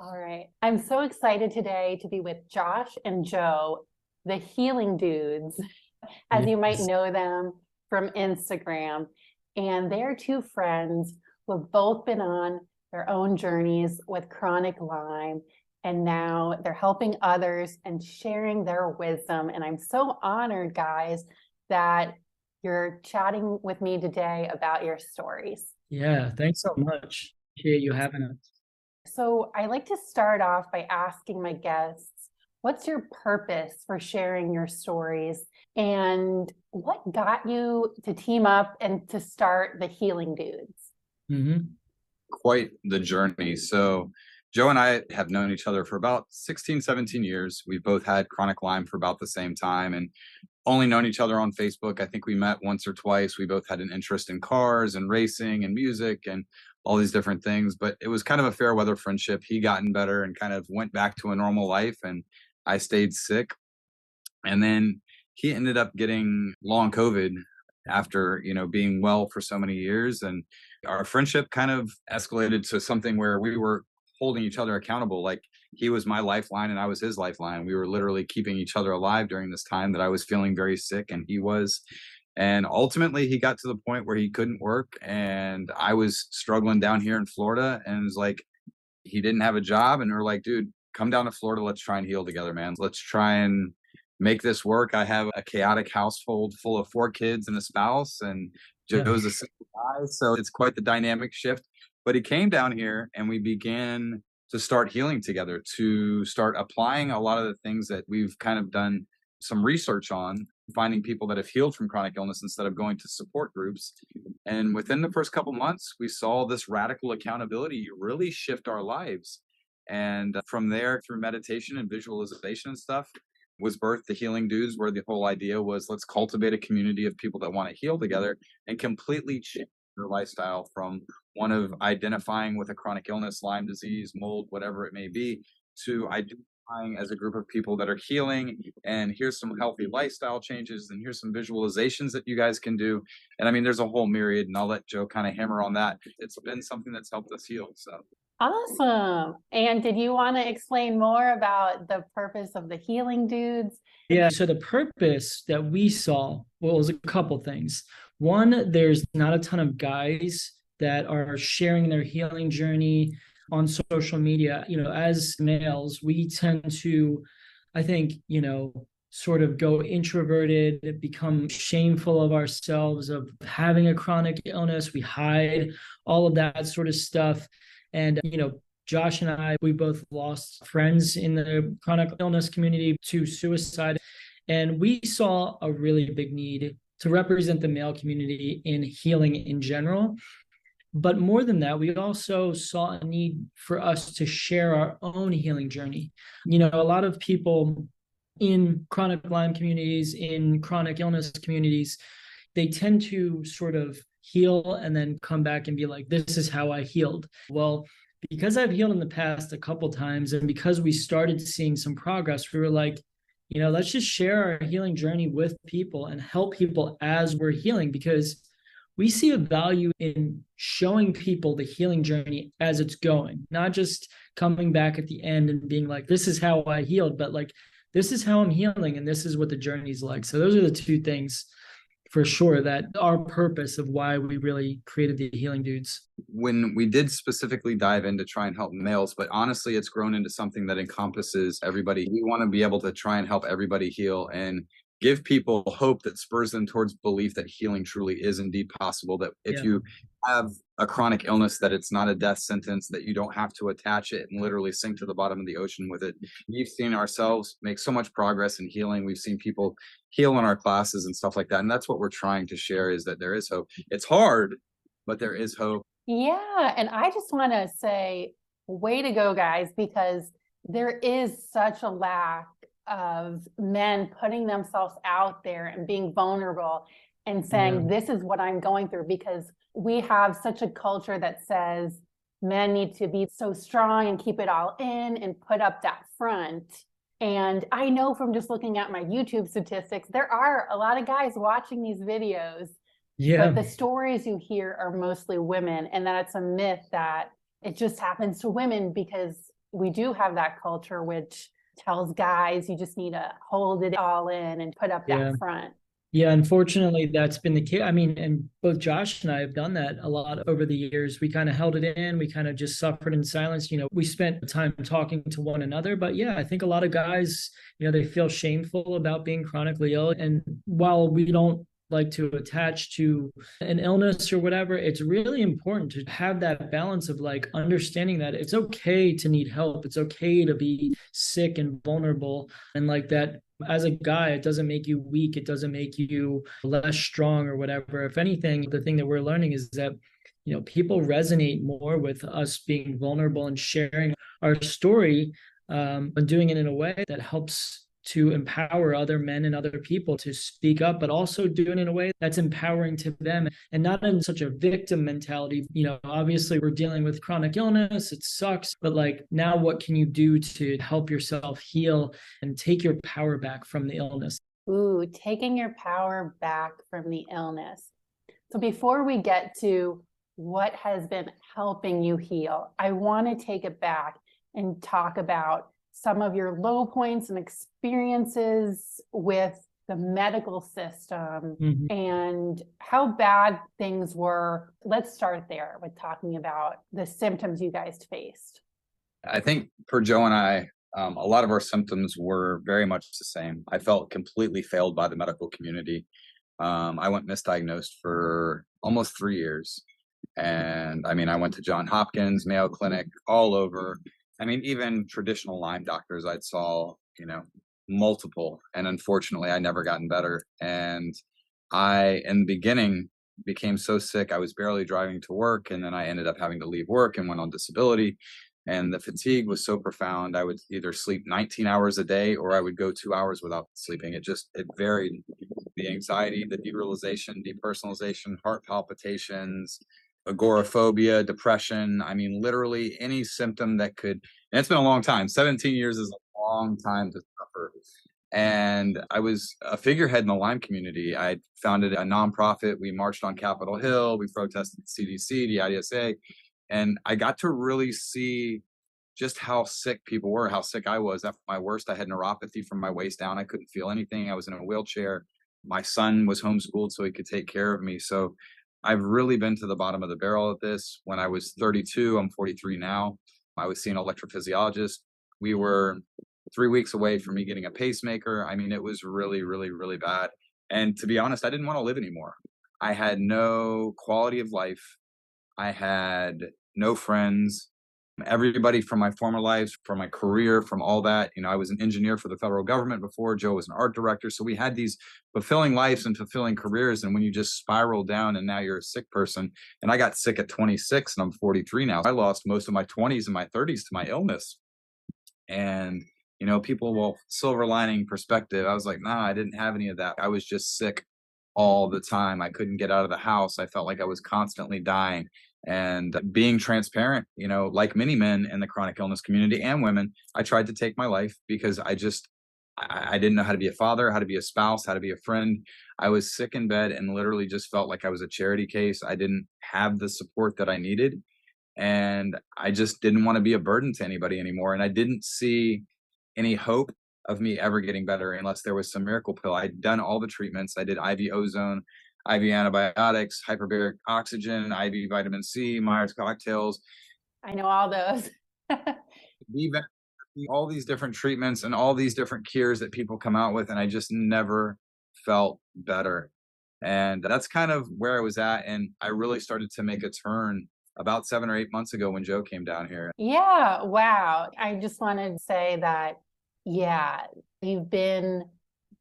All right. I'm so excited today to be with Josh and Joe, the Healing Dudes, as you might Yes. know them from Instagram. And they're two friends who have both been on their own journeys with chronic Lyme. And now they're helping others and sharing their wisdom. And I'm so honored, guys, that you're chatting with me today about your stories. Yeah, thanks so much. Appreciate you having us. So I like to start off by asking my guests, what's your purpose for sharing your stories? And what got you to team up and to start the Healing Dudes? hmm Quite the journey. So Joe and I have known each other for about 16, 17 years. We've both had chronic Lyme for about the same time and only known each other on Facebook. I think we met once or twice. We both had an interest in cars and racing and music and all these different things, but it was kind of a fair weather friendship. He gotten better and kind of went back to a normal life, and I stayed sick. And then he ended up getting long COVID after, being well for so many years. And our friendship kind of escalated to something where we were holding each other accountable. Like, he was my lifeline and I was his lifeline. We were literally keeping each other alive during this time that I was feeling very sick and he was. And ultimately he got to the point where he couldn't work and I was struggling down here in Florida, and it was like, he didn't have a job, and we are like, dude, come down to Florida. Let's try and heal together, man. Let's try and make this work. I have a chaotic household full of 4 kids and a spouse, and Yeah. Joe's a single guy. So it's quite the dynamic shift. But he came down here and we began to start healing together, to start applying a lot of the things that we've kind of done some research on, finding people that have healed from chronic illness instead of going to support groups. And within the first couple months, we saw this radical accountability really shift our lives. And from there, through meditation and visualization and stuff, was birthed the Healing Dudes, where the whole idea was, let's cultivate a community of people that want to heal together and completely change their lifestyle from one of identifying with a chronic illness, Lyme disease, mold, whatever it may be, to identifying as a group of people that are healing. And here's some healthy lifestyle changes, and here's some visualizations that you guys can do. And I mean, there's a whole myriad, and I'll let Joe kind of hammer on that. It's been something that's helped us heal. So Awesome. And did you want to explain more about the purpose of the Healing Dudes? Yeah, so the purpose that we saw was a couple things. One, there's not a ton of guys that are sharing their healing journey on social media. As males, we tend to, I think, sort of go introverted, become shameful of ourselves, of having a chronic illness. We hide all of that sort of stuff. And, Josh and I, we both lost friends in the chronic illness community to suicide. And we saw a really big need to represent the male community in healing in general. But more than that, we also saw a need for us to share our own healing journey. A lot of people in chronic Lyme communities, in chronic illness communities, they tend to sort of heal and then come back and be like, this is how I healed. Well, because I've healed in the past a couple times, and because we started seeing some progress, we were like, let's just share our healing journey with people and help people as we're healing, because we see a value in showing people the healing journey as it's going, not just coming back at the end and being like, this is how I healed, but like, this is how I'm healing and this is what the journey's like. So those are the two things for sure that our purpose of why we really created the Healing Dudes. when we did specifically dive in to try and help males, but honestly, it's grown into something that encompasses everybody. We want to be able to try and help everybody heal and give people hope that spurs them towards belief that healing truly is indeed possible. That if you have a chronic illness, that it's not a death sentence, that you don't have to attach it and literally sink to the bottom of the ocean with it. We've seen ourselves make so much progress in healing. We've seen people heal in our classes and stuff like that. And that's what we're trying to share, is that there is hope. It's hard, but there is hope. Yeah. And I just want to say, way to go, guys, because there is such a lack of men putting themselves out there and being vulnerable and saying, this is what I'm going through, because we have such a culture that says men need to be so strong and keep it all in and put up that front. And I know from just looking at my YouTube statistics, there are a lot of guys watching these videos, but the stories you hear are mostly women, and that it's a myth that it just happens to women because we do have that culture which tells guys you just need to hold it all in and put up Yeah. that front. Yeah, unfortunately, that's been the case. I mean, and both Josh and I have done that a lot over the years. We kind of held it in. We kind of just suffered in silence. We spent time talking to one another. But yeah, I think a lot of guys, they feel shameful about being chronically ill. And while we don't like to attach to an illness or whatever, it's really important to have that balance of like understanding that it's okay to need help. It's okay to be sick and vulnerable, and like that as a guy, it doesn't make you weak. It doesn't make you less strong or whatever. If anything, the thing that we're learning is that, people resonate more with us being vulnerable and sharing our story, and doing it in a way that helps to empower other men and other people to speak up, but also do it in a way that's empowering to them and not in such a victim mentality. Obviously we're dealing with chronic illness. It sucks, but like now what can you do to help yourself heal and take your power back from the illness? Ooh, taking your power back from the illness. So before we get to what has been helping you heal, I want to take it back and talk about some of your low points and experiences with the medical system and how bad things were. Let's start there with talking about the symptoms you guys faced. I think for Joe and I, a lot of our symptoms were very much the same. I felt completely failed by the medical community. I went misdiagnosed for almost 3 years. And I mean, I went to Johns Hopkins, Mayo Clinic, all over. I mean, even traditional Lyme doctors I saw, multiple. And unfortunately, I never gotten better. And I, in the beginning, became so sick, I was barely driving to work. And then I ended up having to leave work and went on disability. And the fatigue was so profound. I would either sleep 19 hours a day or I would go 2 hours without sleeping. It varied. The anxiety, the derealization, depersonalization, heart palpitations, agoraphobia, depression. I mean, literally any symptom that could, and it's been a long time. 17 years is a long time to suffer. And I was a figurehead in the Lyme community. I founded a nonprofit. We marched on Capitol Hill. We protested the CDC, the IDSA. And I got to really see just how sick people were, how sick I was. At my worst, I had neuropathy from my waist down. I couldn't feel anything. I was in a wheelchair. My son was homeschooled so he could take care of me. So I've really been to the bottom of the barrel at this. When I was 32, I'm 43 now. I was seeing an electrophysiologist. We were 3 weeks away from me getting a pacemaker. I mean, it was really, really, really bad. And to be honest, I didn't want to live anymore. I had no quality of life. I had no friends. Everybody from my former lives, from my career, from all that, I was an engineer for the federal government before. Joe was an art director. So we had these fulfilling lives and fulfilling careers. And when you just spiral down and now you're a sick person, and I got sick at 26 and I'm 43 now. I lost most of my 20s and my 30s to my illness. And, people will silver lining perspective. I was like, nah, I didn't have any of that. I was just sick all the time. I couldn't get out of the house. I felt like I was constantly dying. And being transparent, like many men in the chronic illness community and women, I tried to take my life because I didn't know how to be a father, how to be a spouse, how to be a friend. I was sick in bed and literally just felt like I was a charity case. I didn't have the support that I needed. And I just didn't want to be a burden to anybody anymore. And I didn't see any hope of me ever getting better unless there was some miracle pill. I'd done all the treatments. I did IV ozone, IV antibiotics, hyperbaric oxygen, IV vitamin C, Myers cocktails. I know all those. Even all these different treatments and all these different cures that people come out with, and I just never felt better. And that's kind of where I was at. And I really started to make a turn about 7 or 8 months ago when Joe came down here. Yeah, wow. I just wanted to say that, yeah, you've been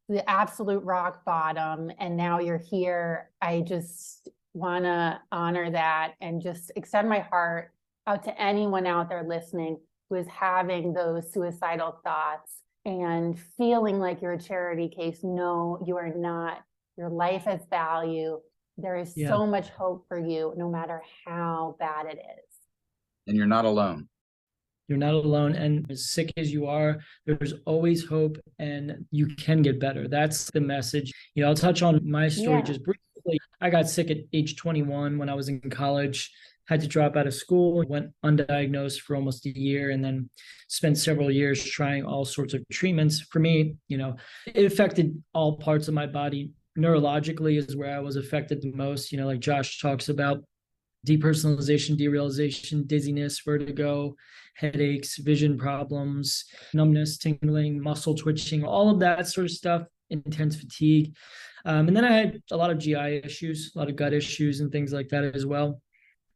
the absolute rock bottom and now you're here. I just want to honor that and just extend my heart out to anyone out there listening who is having those suicidal thoughts and feeling like you're a charity case. No, you are not. Your life has value. There is so much hope for you, no matter how bad it is. And you're not alone. You're not alone. And as sick as you are, there's always hope and you can get better. That's the message. I'll touch on my story just briefly. I got sick at age 21 when I was in college. had to drop out of school, went undiagnosed for almost a year, and then spent several years trying all sorts of treatments. For me, it affected all parts of my body. Neurologically is where I was affected the most, like Josh talks about: depersonalization, derealization, dizziness, vertigo, headaches, vision problems, numbness, tingling, muscle twitching, all of that sort of stuff, intense fatigue. And then I had a lot of GI issues, a lot of gut issues and things like that as well.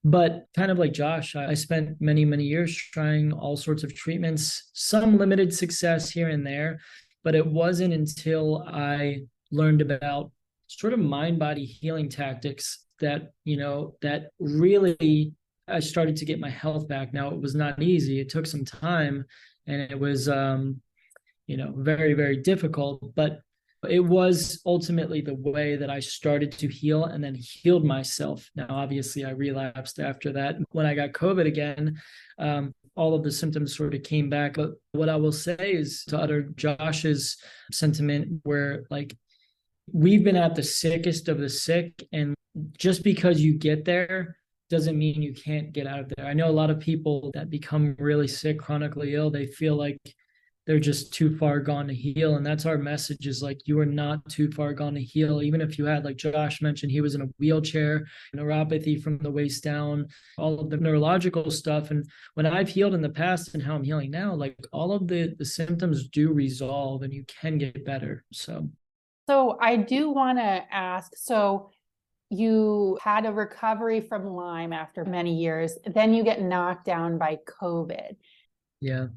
But kind of like Josh, I spent many, many years trying all sorts of treatments, some limited success here and there. But it wasn't until I learned about sort of mind-body healing tactics that, that really I started to get my health back. Now, it was not easy. It took some time, and it was, very, very difficult. But it was ultimately the way that I started to heal and then healed myself. Now, obviously, I relapsed after that. When I got COVID again, all of the symptoms sort of came back. But what I will say is, to utter Josh's sentiment, where like we've been at the sickest of the sick, and just because you get there doesn't mean you can't get out of there. I know a lot of people that become really sick, chronically ill, they feel like they're just too far gone to heal. And that's our message, is like, you are not too far gone to heal. Even if you had, like Josh mentioned, he was in a wheelchair, neuropathy from the waist down, all of the neurological stuff. And when I've healed in the past and how I'm healing now, like all of the symptoms do resolve and you can get better. So I do want to ask, so you had a recovery from Lyme after many years, then you get knocked down by COVID. Yeah.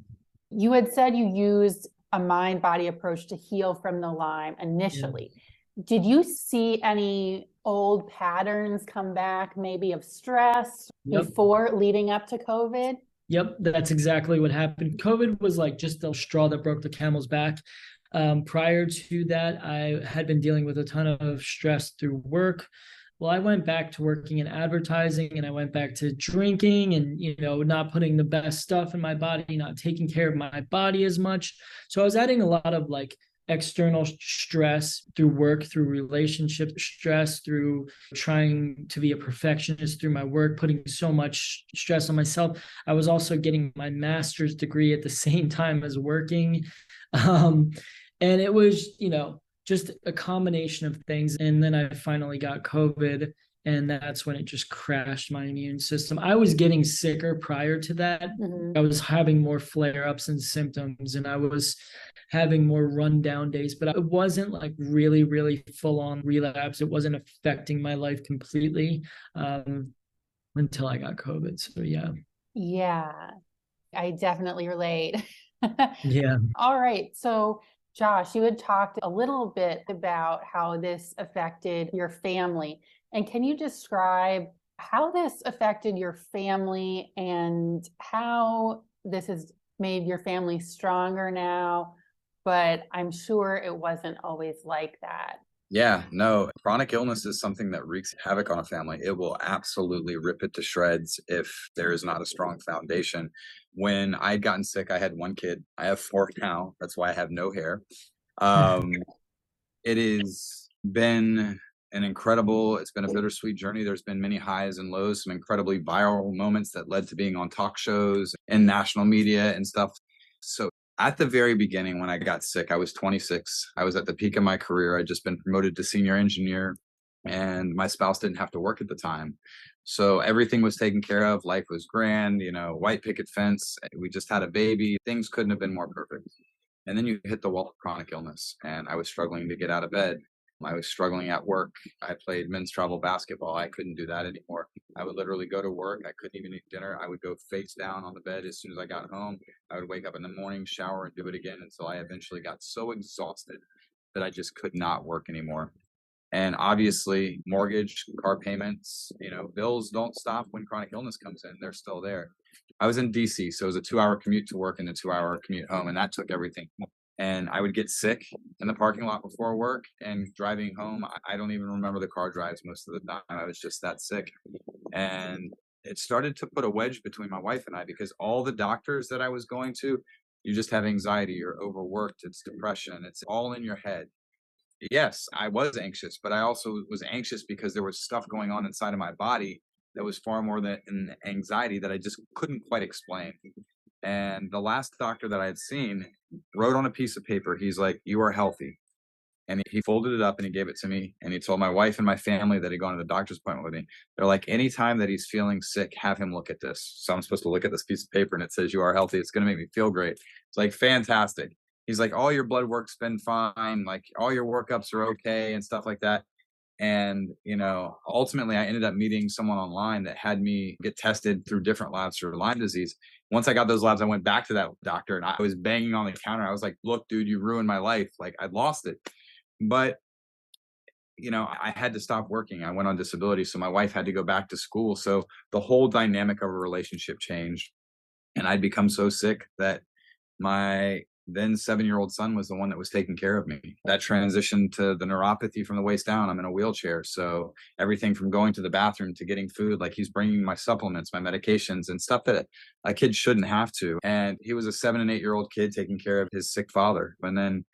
You had said you used a mind-body approach to heal from the Lyme initially. Yeah. Did you see any old patterns come back, maybe of stress before leading up to COVID? Yep, that's exactly what happened. COVID was like just the straw that broke the camel's back. Prior to that, I had been dealing with a ton of stress through work. Well, I went back to working in advertising, and I went back to drinking and, not putting the best stuff in my body, not taking care of my body as much. So I was adding a lot of like external stress through work, through relationship stress, through trying to be a perfectionist through my work, putting so much stress on myself. I was also getting my master's degree at the same time as working. And it was, just a combination of things. And then I finally got COVID, and that's when it just crashed my immune system. I was getting sicker prior to that. Mm-hmm. I was having more flare-ups and symptoms, and I was having more rundown days, but it wasn't like really, really full-on relapse. It wasn't affecting my life completely until I got COVID. So yeah. Yeah, I definitely relate. Yeah. All right. So Josh, you had talked a little bit about how this affected your family. And can you describe how this affected your family and how this has made your family stronger now? But I'm sure it wasn't always like that. Yeah, no, chronic illness is something that wreaks havoc on a family. It will absolutely rip it to shreds if there is not a strong foundation. When I'd gotten sick, I had one kid. I have 4 now. That's why I have no hair. It has been it's been a bittersweet journey. There's been many highs and lows, some incredibly viral moments that led to being on talk shows and national media and stuff. So at the very beginning, when I got sick, I was 26. I was at the peak of my career. I'd just been promoted to senior engineer, and my spouse didn't have to work at the time. So everything was taken care of. Life was grand, white picket fence. We just had a baby. Things couldn't have been more perfect. And then you hit the wall of chronic illness, and I was struggling to get out of bed. I was struggling at work. I played men's travel basketball. I couldn't do that anymore. I would literally go to work. I couldn't even eat dinner. I would go face down on the bed as soon as I got home. I would wake up in the morning, shower, and do it again until I eventually got so exhausted that I just could not work anymore. And obviously, mortgage, car payments, bills don't stop when chronic illness comes in. They're still there. I was in DC, so it was a 2-hour commute to work and a 2-hour commute home, and that took everything. And I would get sick in the parking lot before work, and driving home, I don't even remember the car drives most of the time. I was just that sick. And it started to put a wedge between my wife and I, because all the doctors that I was going to, you just have anxiety, you're overworked, it's depression, it's all in your head. Yes, I was anxious, but I also was anxious because there was stuff going on inside of my body that was far more than an anxiety that I just couldn't quite explain. And the last doctor that I had seen wrote on a piece of paper, he's like, "You are healthy." And he folded it up and he gave it to me. And he told my wife and my family that he'd gone to the doctor's appointment with me. They're like, anytime that he's feeling sick, have him look at this. So I'm supposed to look at this piece of paper and it says, "You are healthy." It's going to make me feel great. It's like, fantastic. He's like, all your blood work's been fine. Like all your workups are okay and stuff like that. And, ultimately I ended up meeting someone online that had me get tested through different labs for Lyme disease. Once I got those labs, I went back to that doctor and I was banging on the counter. I was like, "Look, dude, you ruined my life. Like I'd lost it." But, I had to stop working. I went on disability. So my wife had to go back to school. So the whole dynamic of a relationship changed. And I'd become so sick that my then 7-year-old son was the one that was taking care of me. That transition to the neuropathy from the waist down. I'm in a wheelchair. So everything from going to the bathroom to getting food, like he's bringing my supplements, my medications and stuff that a kid shouldn't have to. And he was a 7 and 8-year-old kid taking care of his sick father. And then,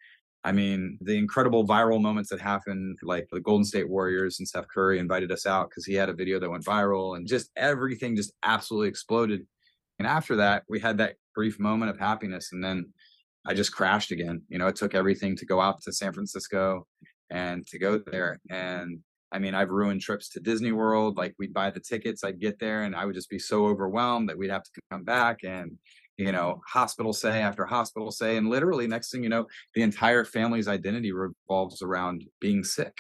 the incredible viral moments that happened, like the Golden State Warriors and Steph Curry invited us out because he had a video that went viral and just everything just absolutely exploded. And after that, we had that brief moment of happiness. And then I just crashed again. It took everything to go out to San Francisco and to go there. And I've ruined trips to Disney World. Like we'd buy the tickets, I'd get there and I would just be so overwhelmed that we'd have to come back and, hospital stay after hospital stay. And literally next thing you know, the entire family's identity revolves around being sick.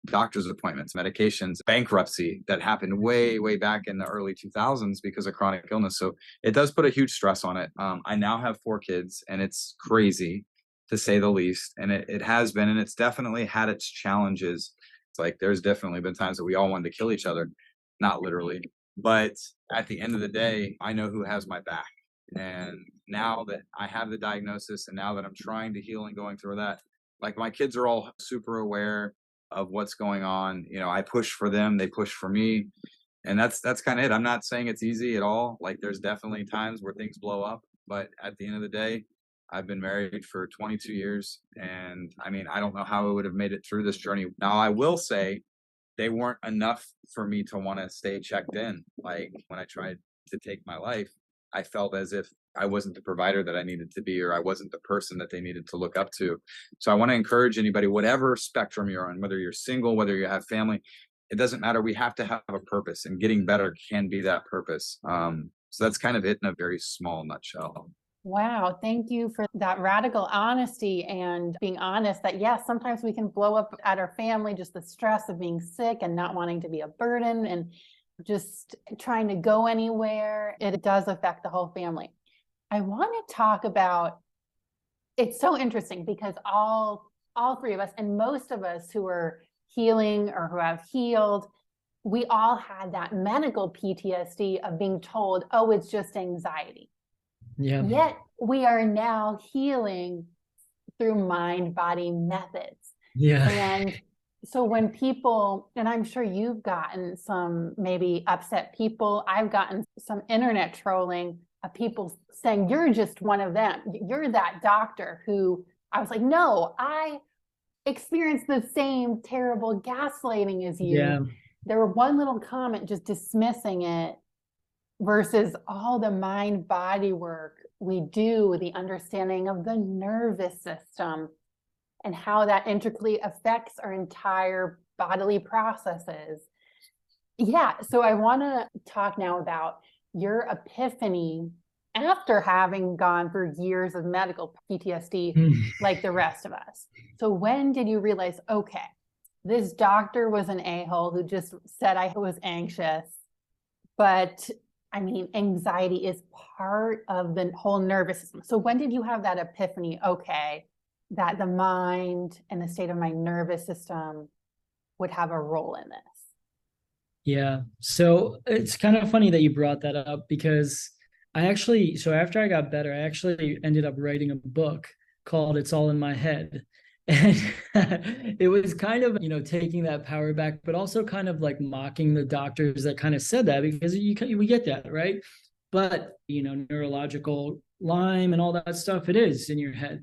Doctor's appointments, medications, bankruptcy that happened way, way back in the early 2000s because of chronic illness. So it does put a huge stress on it. I now have 4 kids and it's crazy to say the least. And it has been, and it's definitely had its challenges. It's like, there's definitely been times that we all wanted to kill each other, not literally, but at the end of the day, I know who has my back. And now that I have the diagnosis and now that I'm trying to heal and going through that, like my kids are all super aware of what's going on. I push for them, they push for me. And that's kind of it. I'm not saying it's easy at all. Like there's definitely times where things blow up, but at the end of the day, I've been married for 22 years. And I don't know how I would have made it through this journey. Now I will say they weren't enough for me to want to stay checked in. Like when I tried to take my life, I felt as if I wasn't the provider that I needed to be, or I wasn't the person that they needed to look up to. So I want to encourage anybody, whatever spectrum you're on, whether you're single, whether you have family, it doesn't matter. We have to have a purpose, and getting better can be that purpose. So that's kind of it in a very small nutshell. Wow. Thank you for that radical honesty and being honest that, yes, sometimes we can blow up at our family, just the stress of being sick and not wanting to be a burden and just trying to go anywhere. It does affect the whole family. I want to talk about, it's so interesting because all 3 of us and most of us who are healing or who have healed, we all had that medical PTSD of being told, oh, it's just anxiety. Yeah. Yet we are now healing through mind-body methods. Yeah. And so when people, and I'm sure you've gotten some maybe upset people, I've gotten some internet trolling of people saying, you're just one of them. You're that doctor who, I was like, no, I experienced the same terrible gaslighting as you. Yeah. There were one little comment just dismissing it versus all the mind body work we do, the understanding of the nervous system and how that intricately affects our entire bodily processes. Yeah, so I want to talk now about your epiphany after having gone through years of medical PTSD like the rest of us. So when did you realize, okay, this doctor was an a-hole who just said I was anxious, but anxiety is part of the whole nervous system. So when did you have that epiphany? Okay, that the mind and the state of my nervous system would have a role in this. Yeah. So it's kind of funny that you brought that up because so after I got better, I actually ended up writing a book called It's All in My Head. And it was kind of, taking that power back, but also kind of like mocking the doctors that kind of said that because we get that, right? But, neurological Lyme and all that stuff, it is in your head.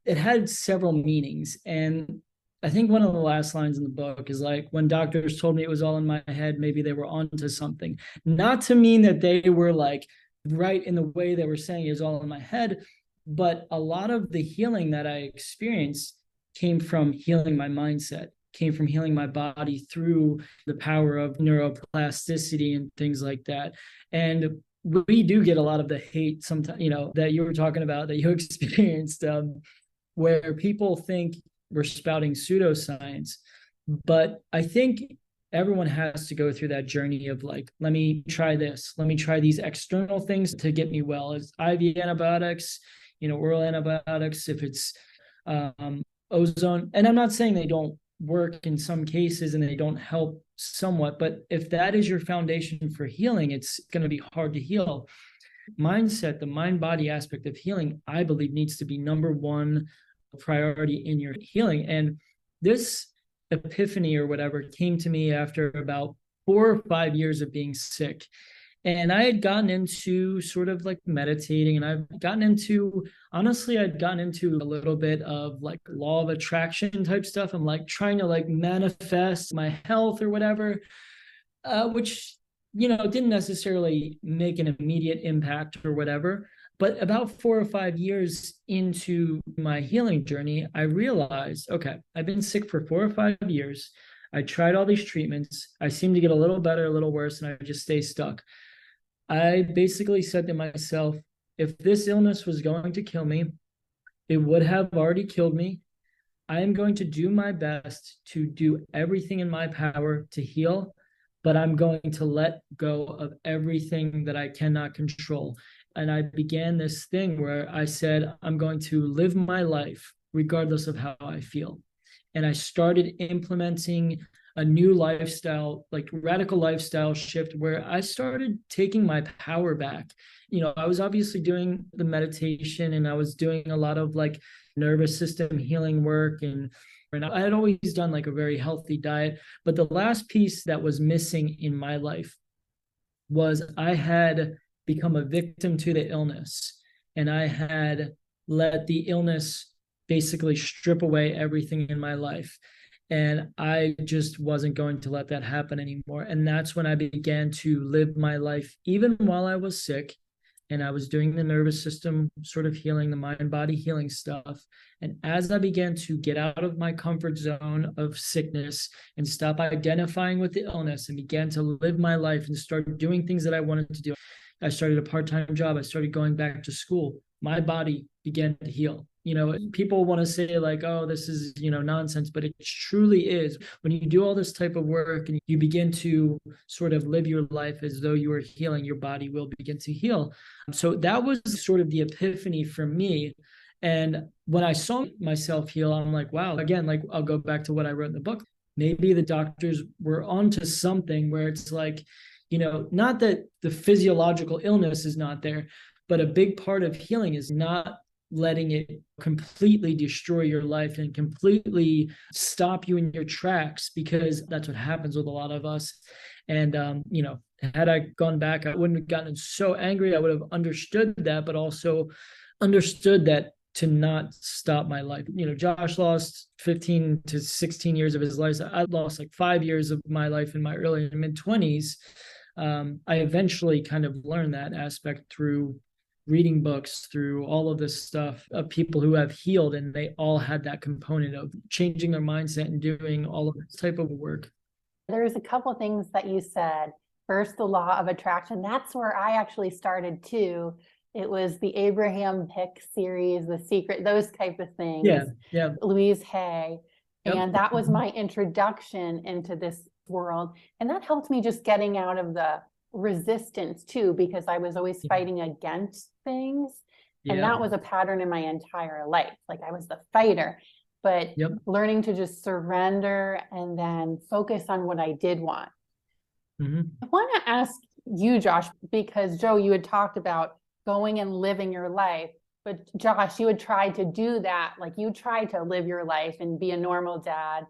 It had several meanings. And I think one of the last lines in the book is like, when doctors told me it was all in my head, maybe they were onto something. Not to mean that they were like right in the way they were saying it was all in my head, but a lot of the healing that I experienced came from healing my mindset, came from healing my body through the power of neuroplasticity and things like that. And we do get a lot of the hate sometimes, that you were talking about, that you experienced, where people think we're spouting pseudoscience. But I think everyone has to go through that journey of like, let me try this, let me try these external things to get me well. As IV antibiotics, oral antibiotics, if it's ozone. And I'm not saying they don't work in some cases and they don't help somewhat, but if that is your foundation for healing, it's going to be hard to heal. Mindset, the mind-body aspect of healing, I believe needs to be number one priority in your healing. And this epiphany or whatever came to me after about 4 or 5 years of being sick. And I had gotten into sort of like meditating, and I'd gotten into a little bit of like law of attraction type stuff. I'm like trying to like manifest my health or whatever, which, didn't necessarily make an immediate impact or whatever. But about 4 or 5 years into my healing journey, I realized, okay, I've been sick for 4 or 5 years. I tried all these treatments. I seem to get a little better, a little worse, and I just stay stuck. I basically said to myself, if this illness was going to kill me, it would have already killed me. I am going to do my best to do everything in my power to heal, but I'm going to let go of everything that I cannot control. And I began this thing where I said, I'm going to live my life regardless of how I feel. And I started implementing a new lifestyle, like radical lifestyle shift, where I started taking my power back. I was obviously doing the meditation, and I was doing a lot of like nervous system healing work, and I had always done like a very healthy diet. But the last piece that was missing in my life was I had become a victim to the illness, and I had let the illness basically strip away everything in my life. And I just wasn't going to let that happen anymore. And that's when I began to live my life, even while I was sick. And I was doing the nervous system sort of healing, the mind-body healing stuff. And as I began to get out of my comfort zone of sickness and stop identifying with the illness and began to live my life and start doing things that I wanted to do, I started a part-time job. I started going back to school. My body began to heal. People want to say like, oh, this is, nonsense, but it truly is. When you do all this type of work and you begin to sort of live your life as though you are healing, your body will begin to heal. So that was sort of the epiphany for me. And when I saw myself heal, I'm like, wow, again, like I'll go back to what I wrote in the book. Maybe the doctors were onto something where it's like, not that the physiological illness is not there, but a big part of healing is not letting it completely destroy your life and completely stop you in your tracks, because that's what happens with a lot of us. And, had I gone back, I wouldn't have gotten so angry. I would have understood that, but also understood that to not stop my life. Josh lost 15 to 16 years of his life. I lost like 5 years of my life in my early and mid 20s. I eventually kind of learned that aspect through reading books, through all of this stuff of people who have healed, and they all had that component of changing their mindset and doing all of this type of work. There's a couple of things that you said. First, the law of attraction. That's where I actually started too. It was the Abraham Hicks series, The Secret, those type of things. Yeah. Louise Hay. Yep. And that was my introduction into this world. And that helped me just getting out of the resistance too, because I was always fighting against things. And that was a pattern in my entire life. Like I was the fighter, but learning to just surrender and then focus on what I did want. I want to ask you, Josh, because Joe, you had talked about going and living your life, but Josh, you had tried to do that. Like you tried to live your life and be a normal dad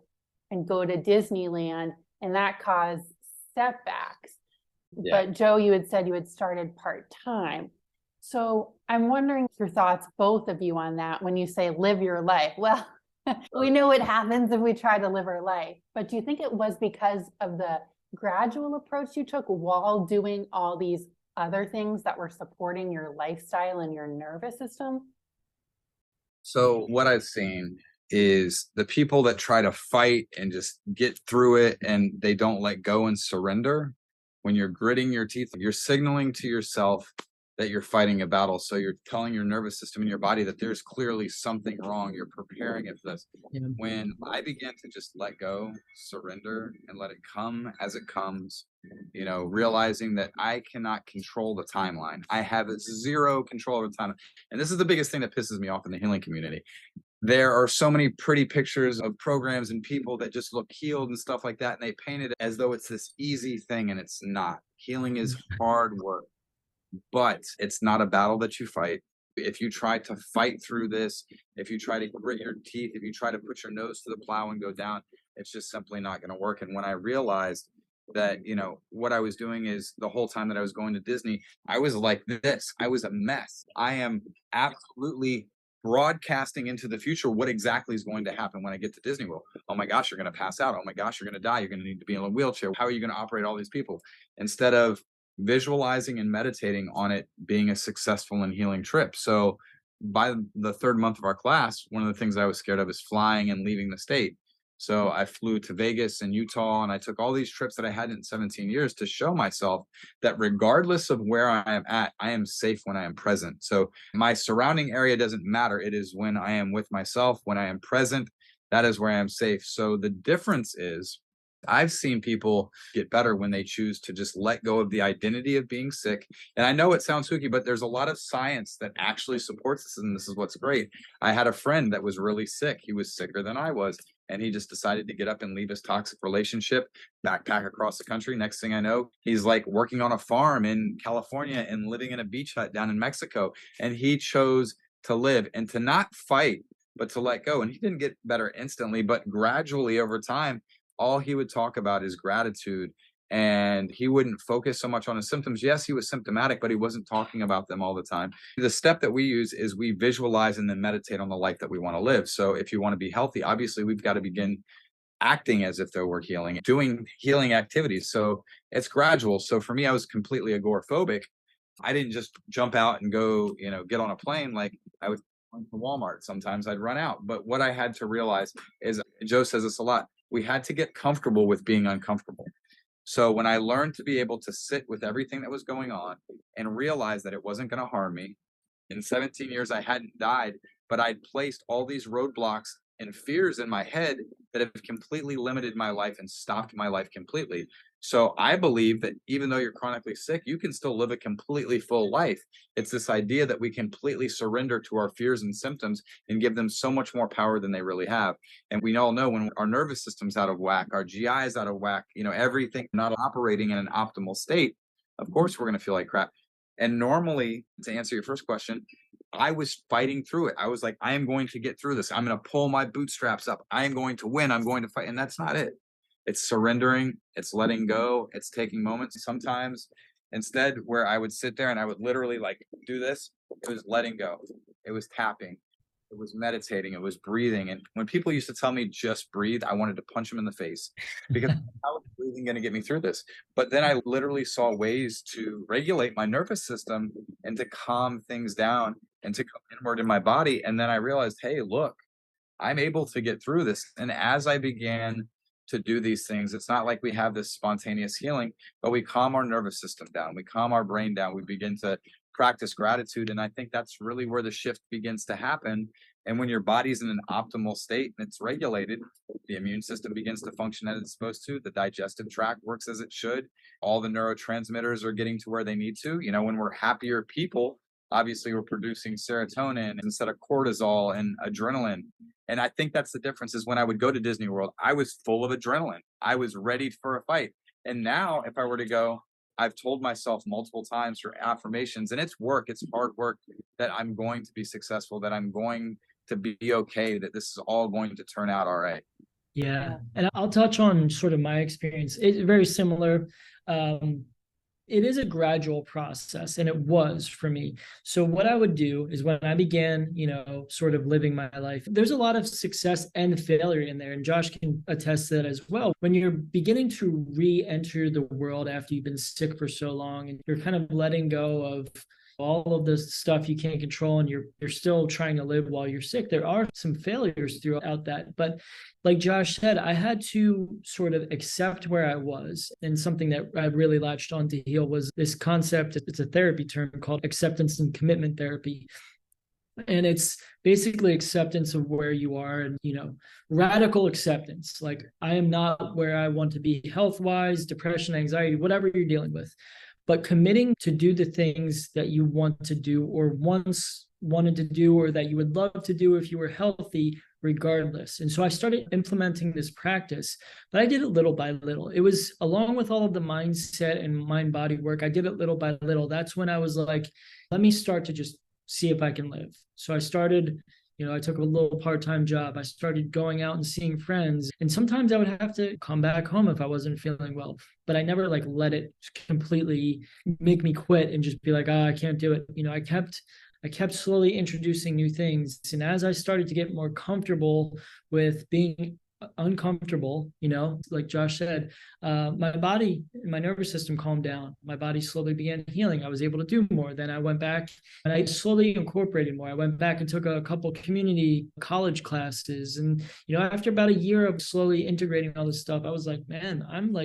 and go to Disneyland, and that caused setbacks. But Joe, you had said you had started part-time. So I'm wondering your thoughts, both of you, on that when you say live your life. Well, We know what happens if we try to live our life. But do you think it was because of the gradual approach you took while doing all these other things that were supporting your lifestyle and your nervous system? So what I've seen is the people that try to fight and just get through it and they don't let go and surrender. When you're gritting your teeth, you're signaling to yourself that you're fighting a battle. So you're telling your nervous system and your body that there's clearly something wrong. You're preparing it for this. Yeah. When I began to just let go, surrender, and let it come as it comes, realizing that I cannot control the timeline. I have zero control over the time. And this is the biggest thing that pisses me off in the healing community. There are so many pretty pictures of programs and people that just look healed and stuff like that. And they paint it as though it's this easy thing, and it's not. Healing is hard work, but it's not a battle that you fight. If you try to fight through this, if you try to grit your teeth, if you try to put your nose to the plow and go down, it's just simply not going to work. And when I realized that, what I was doing is the whole time that I was going to Disney, I was like this. I was a mess. I am absolutely broadcasting into the future what exactly is going to happen when I get to Disney World. Oh my gosh, you're going to pass out. Oh my gosh, you're going to die. You're going to need to be in a wheelchair. How are you going to operate all these people? Instead of visualizing and meditating on it being a successful and healing trip. So by the third month of our class, one of the things I was scared of is flying and leaving the state. So I flew to Vegas and Utah, and I took all these trips that I hadn't in 17 years to show myself that regardless of where I am at, I am safe when I am present. So my surrounding area doesn't matter. It is when I am with myself, when I am present, that is where I am safe. So the difference is I've seen people get better when they choose to just let go of the identity of being sick. And I know it sounds spooky, but there's a lot of science that actually supports this. And this is what's great. I had a friend that was really sick. He was sicker than I was. And he just decided to get up and leave his toxic relationship, backpack across the country. Next thing I know, he's like working on a farm in California and living in a beach hut down in Mexico. And he chose to live and to not fight, but to let go. And he didn't get better instantly, but gradually over time, all he would talk about is gratitude, and he wouldn't focus so much on his symptoms. Yes, he was symptomatic, but he wasn't talking about them all the time. The step that we use is we visualize and then meditate on the life that we want to live. So if you want to be healthy, obviously we've got to begin acting as if though we're healing, doing healing activities. So it's gradual. So for me, I was completely agoraphobic. I didn't just jump out and go, get on a plane. Like I would go to Walmart. Sometimes I'd run out. But what I had to realize is, Joe says this a lot, we had to get comfortable with being uncomfortable. So when I learned to be able to sit with everything that was going on and realize that it wasn't going to harm me, in 17 years, I hadn't died, but I'd placed all these roadblocks and fears in my head that have completely limited my life and stopped my life completely. So I believe that even though you're chronically sick, you can still live a completely full life. It's this idea that we completely surrender to our fears and symptoms and give them so much more power than they really have. And we all know when our nervous system's out of whack, our GI is out of whack, everything not operating in an optimal state, of course, we're going to feel like crap. And normally, to answer your first question, I was fighting through it. I was like, I am going to get through this. I'm going to pull my bootstraps up. I am going to win. I'm going to fight. And that's not it. It's surrendering. It's letting go. It's taking moments. Sometimes instead, where I would sit there and I would literally like do this, it was letting go. It was tapping. It was meditating. It was breathing. And when people used to tell me just breathe, I wanted to punch them in the face because how is breathing going to get me through this? But then I literally saw ways to regulate my nervous system and to calm things down and to come inward in my body. And then I realized, hey, look, I'm able to get through this. And as I began to do these things, it's not like we have this spontaneous healing, but we calm our nervous system down. We calm our brain down. We begin to practice gratitude. And I think that's really where the shift begins to happen. And when your body's in an optimal state and it's regulated, the immune system begins to function as it's supposed to. The digestive tract works as it should. All the neurotransmitters are getting to where they need to. When we're happier people, obviously we're producing serotonin instead of cortisol and adrenaline. And I think that's the difference is when I would go to Disney World, I was full of adrenaline. I was ready for a fight. And now if I were to go, I've told myself multiple times through affirmations, and it's work, it's hard work, that I'm going to be successful, that I'm going to be okay, that this is all going to turn out all right. Yeah. And I'll touch on sort of my experience. It's very similar. it is a gradual process, and it was for me. So what I would do is when I began, sort of living my life, there's a lot of success and failure in there. And Josh can attest to that as well. When you're beginning to re-enter the world after you've been sick for so long and you're kind of letting go of all of the stuff you can't control and you're still trying to live while you're sick, there are some failures throughout that. But like Josh said, I had to sort of accept where I was. And something that I really latched on to heal was this concept. It's a therapy term called acceptance and commitment therapy. And it's basically acceptance of where you are and, radical acceptance. Like, I am not where I want to be health-wise, depression, anxiety, whatever you're dealing with. But committing to do the things that you want to do or once wanted to do or that you would love to do if you were healthy, regardless. And so I started implementing this practice, but I did it little by little. It was along with all of the mindset and mind-body work. I did it little by little. That's when I was like, let me start to just see if I can live. So I started, I took a little part-time job. I started going out and seeing friends. And sometimes I would have to come back home if I wasn't feeling well. But I never let it completely make me quit and just be like, I can't do it. I kept slowly introducing new things. And as I started to get more comfortable with being uncomfortable, like Josh said, my body, my nervous system calmed down. My body slowly began healing. I was able to do more. Then I went back and I slowly incorporated more. I went back and took a couple community college classes. And, after about a year of slowly integrating all this stuff, I was like, man, I'm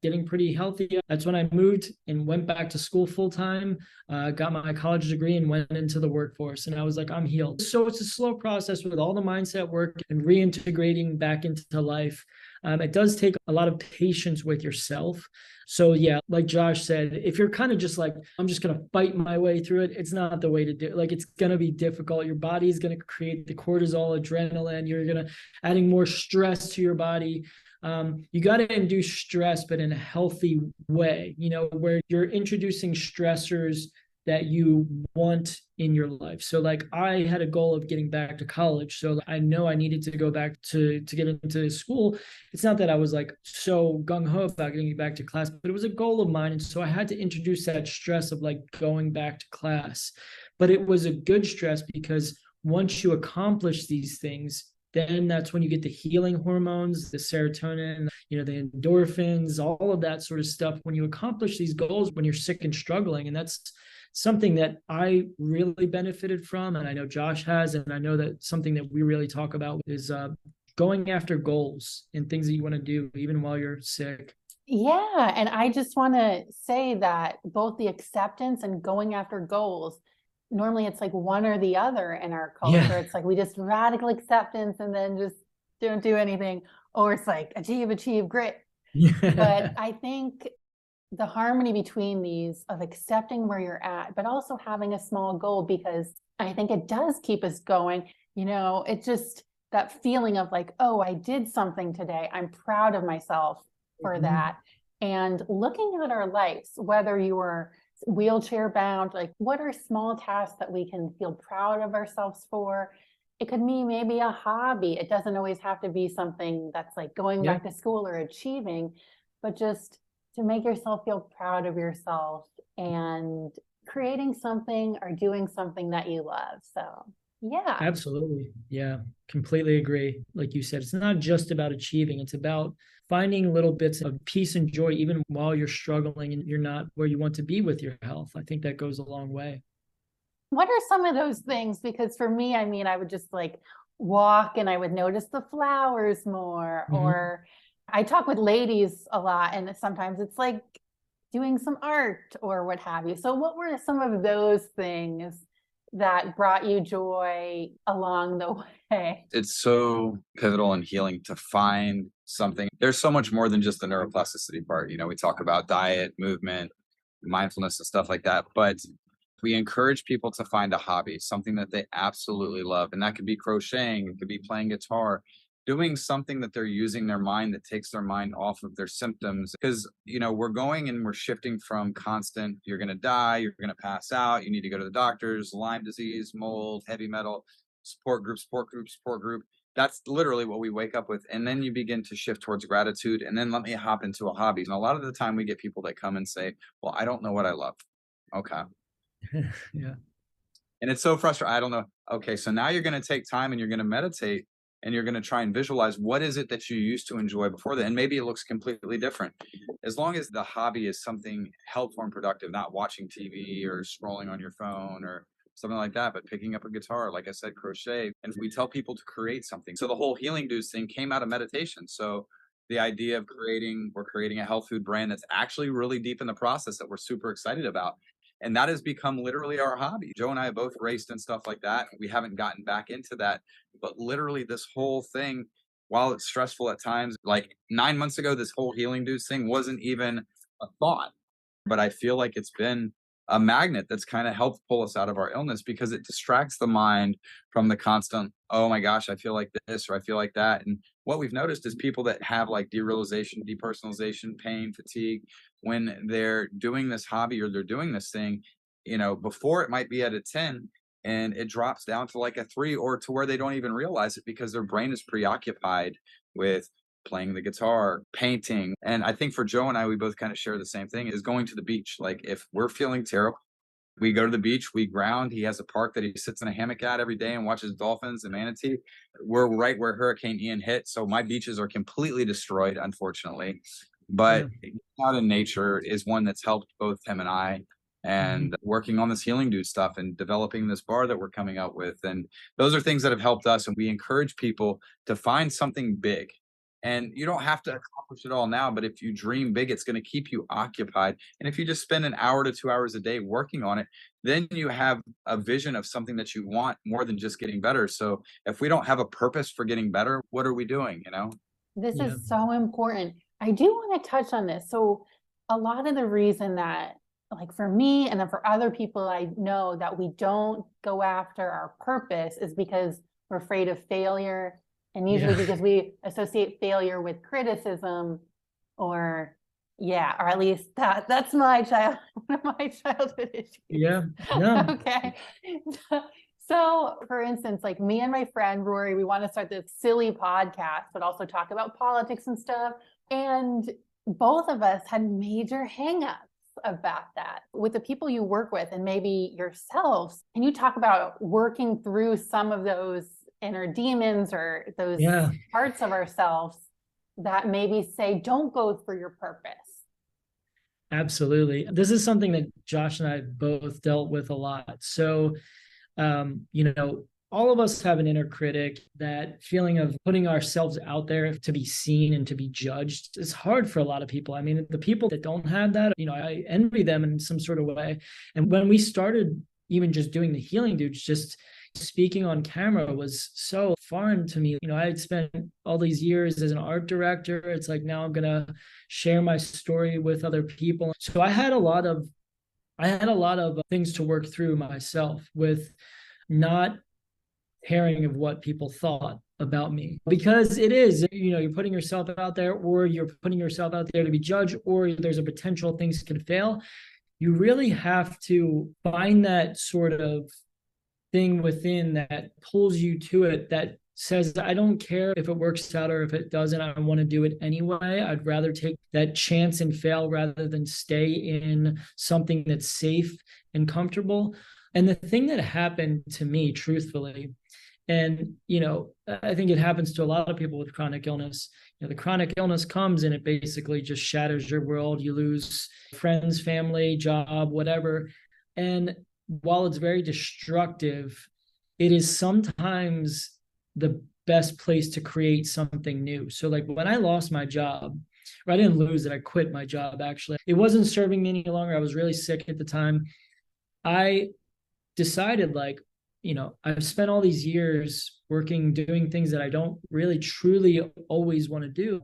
getting pretty healthy. That's when I moved and went back to school full time, got my college degree and went into the workforce. And I was like, I'm healed. So it's a slow process with all the mindset work and reintegrating back into life. It does take a lot of patience with yourself. So yeah, like Josh said, if you're kind of just like, I'm just going to fight my way through it, it's not the way to do it. It's going to be difficult. Your body is going to create the cortisol, adrenaline. You're going to adding more stress to your body. You got to induce stress, but in a healthy way, where you're introducing stressors that you want in your life. So I had a goal of getting back to college. So I know I needed to go back to get into school. It's not that I was so gung-ho about getting back to class, but it was a goal of mine. And so I had to introduce that stress of going back to class. But it was a good stress because once you accomplish these things, then that's when you get the healing hormones, the serotonin, the endorphins, all of that sort of stuff. When you accomplish these goals, when you're sick and struggling, and that's something that I really benefited from. And I know Josh has, and I know that something that we really talk about is going after goals and things that you want to do, even while you're sick. Yeah. And I just want to say that both the acceptance and going after goals, normally it's one or the other in our culture. Yeah. It's we just radical acceptance and then just don't do anything. Or it's achieve, grit. Yeah. But I think the harmony between these of accepting where you're at, but also having a small goal, because I think it does keep us going. It's just that feeling of oh, I did something today. I'm proud of myself for that. And looking at our lives, whether you were wheelchair bound, what are small tasks that we can feel proud of ourselves for? It could be maybe a hobby. It doesn't always have to be something that's going back to school or achieving, but just to make yourself feel proud of yourself and creating something or doing something that you love. So yeah. Absolutely. Yeah, completely agree. Like you said, it's not just about achieving. It's about finding little bits of peace and joy, even while you're struggling and you're not where you want to be with your health. I think that goes a long way. What are some of those things? Because for me, I would just walk and I would notice the flowers more, or I talk with ladies a lot, and sometimes it's doing some art or what have you. So what were some of those things that brought you joy along the way? It's so pivotal in healing to find something. There's so much more than just the neuroplasticity part. We talk about diet, movement, mindfulness and stuff like that, but we encourage people to find a hobby, something that they absolutely love. And that could be crocheting, it could be playing guitar, doing something that they're using their mind that takes their mind off of their symptoms. Because, we're going and we're shifting from constant, you're going to die, you're going to pass out, you need to go to the doctors, Lyme disease, mold, heavy metal, support group, support group, support group. That's literally what we wake up with. And then you begin to shift towards gratitude. And then let me hop into a hobby. And a lot of the time we get people that come and say, well, I don't know what I love. Okay. Yeah. And it's so frustrating. I don't know. Okay. So now you're going to take time and you're going to meditate and you're going to try and visualize what is it that you used to enjoy before that. And maybe it looks completely different. As long as the hobby is something helpful and productive, not watching TV or scrolling on your phone or something like that, but picking up a guitar, like I said, crochet. And we tell people to create something. So the whole Healing Dudes thing came out of meditation. So the idea of we're creating a health food brand that's actually really deep in the process that we're super excited about. And that has become literally our hobby. Joe and I have both raced and stuff like that. We haven't gotten back into that. But literally this whole thing, while it's stressful at times, like 9 months ago, this whole Healing Dudes thing wasn't even a thought. But I feel like it's been a magnet that's kind of helped pull us out of our illness because it distracts the mind from the constant, oh my gosh, I feel like this or I feel like that. And what we've noticed is people that have like derealization, depersonalization, pain, fatigue, when they're doing this hobby or they're doing this thing, before it might be at a 10 and it drops down to like a 3 or to where they don't even realize it because their brain is preoccupied with playing the guitar, painting. And I think for Joe and I, we both kind of share the same thing, is going to the beach. Like if we're feeling terrible, we go to the beach, we ground. He has a park that he sits in a hammock at every day and watches dolphins and manatee. We're right where Hurricane Ian hit. So my beaches are completely destroyed, unfortunately. But out in nature is one that's helped both him and I. And working on this Healing Dude stuff and developing this bar that we're coming out with. And those are things that have helped us. And we encourage people to find something big. And you don't have to accomplish it all now, but if you dream big, it's going to keep you occupied. And if you just spend an hour to 2 hours a day working on it, then you have a vision of something that you want more than just getting better. So if we don't have a purpose for getting better, what are we doing? This is so important. I do want to touch on this. So a lot of the reason that, like for me and then for other people I know, that we don't go after our purpose is because we're afraid of failure. And usually because we associate failure with criticism or at least that's one of my childhood issues. Yeah. No. Okay. So for instance, like me and my friend Rory, we want to start this silly podcast, but also talk about politics and stuff. And both of us had major hangups about that with the people you work with and maybe yourselves. Can you talk about working through some of those inner demons or those parts of ourselves that maybe say, don't go for your purpose? Absolutely. This is something that Josh and I both dealt with a lot. So, all of us have an inner critic. That feeling of putting ourselves out there to be seen and to be judged is hard for a lot of people. I mean, the people that don't have that, I envy them in some sort of way. And when we started even just doing the Healing Dudes, just speaking on camera was so foreign to me. I had spent all these years as an art director. It's like, now I'm going to share my story with other people. So I had a lot of things to work through myself with not caring of what people thought about me, because it is, you're putting yourself out there, or you're putting yourself out there to be judged, or there's a potential things can fail. You really have to find that sort of thing within that pulls you to it, that says, I don't care if it works out or if it doesn't, I want to do it anyway. I'd rather take that chance and fail rather than stay in something that's safe and comfortable. And the thing that happened to me, truthfully, and, I think it happens to a lot of people with chronic illness. The chronic illness comes and it basically just shatters your world. You lose friends, family, job, whatever. And while it's very destructive, it is sometimes the best place to create something new. So like when I lost my job, or I didn't lose it, I quit my job, actually. It wasn't serving me any longer. I was really sick at the time. I decided, I've spent all these years working, doing things that I don't really truly always want to do.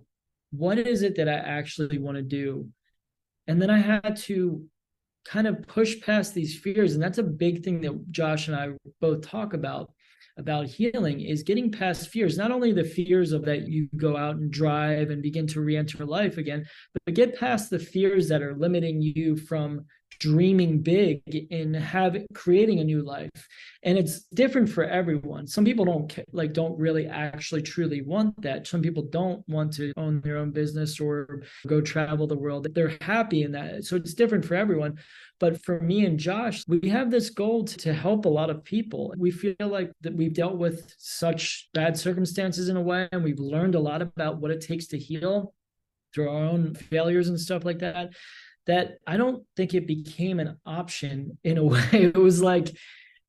What is it that I actually want to do? And then I had to kind of push past these fears. And that's a big thing that Josh and I both talk about healing, is getting past fears. Not only the fears of that you go out and drive and begin to re-enter life again, but get past the fears that are limiting you from dreaming big in creating a new life. And it's different for everyone. Some people don't really actually truly want that. Some people don't want to own their own business or go travel the world. They're happy in that. So it's different for everyone. But for me and Josh, we have this goal to help a lot of people. We feel like that we've dealt with such bad circumstances in a way, and we've learned a lot about what it takes to heal through our own failures and stuff like that I don't think it became an option in a way. It was like,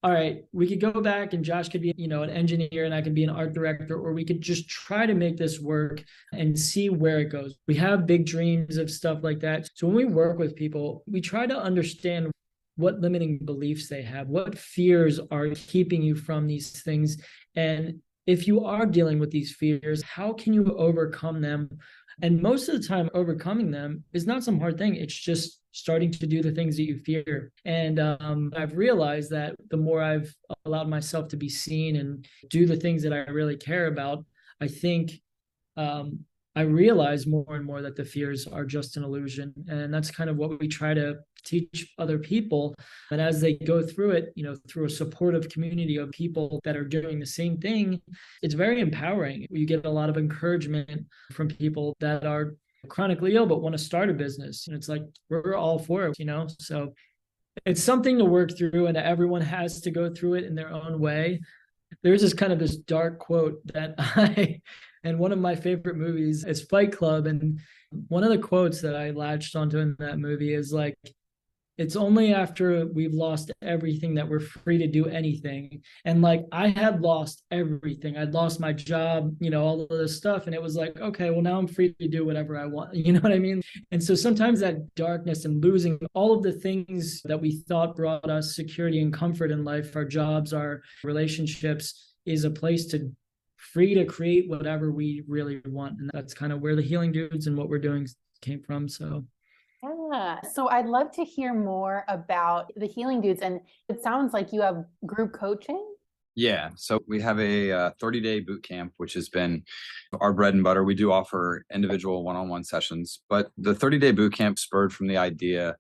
all right, we could go back and Josh could be, an engineer and I could be an art director, or we could just try to make this work and see where it goes. We have big dreams of stuff like that. So when we work with people, we try to understand what limiting beliefs they have, what fears are keeping you from these things. And if you are dealing with these fears, how can you overcome them? And most of the time, overcoming them is not some hard thing. It's just starting to do the things that you fear. And I've realized that the more I've allowed myself to be seen and do the things that I really care about, I think I realize more and more that the fears are just an illusion. And that's kind of what we try to teach other people. And as they go through it, through a supportive community of people that are doing the same thing, it's very empowering. You get a lot of encouragement from people that are chronically ill but want to start a business. And it's like, we're all for it, So it's something to work through, and everyone has to go through it in their own way. There's this dark quote that and one of my favorite movies is Fight Club. And one of the quotes that I latched onto in that movie is like, it's only after we've lost everything that we're free to do anything. And like, I had lost everything. I'd lost my job, all of this stuff. And it was like, okay, well, now I'm free to do whatever I want. You know what I mean? And so sometimes that darkness and losing all of the things that we thought brought us security and comfort in life, our jobs, our relationships, is a place to free to create whatever we really want. And that's kind of where the Healing Dudes and what we're doing came from. So yeah. So I'd love to hear more about the Healing Dudes. And it sounds like you have group coaching. Yeah. So we have a 30-day boot camp, which has been our bread and butter. We do offer individual one-on-one sessions, but the 30-day boot camp spurred from the idea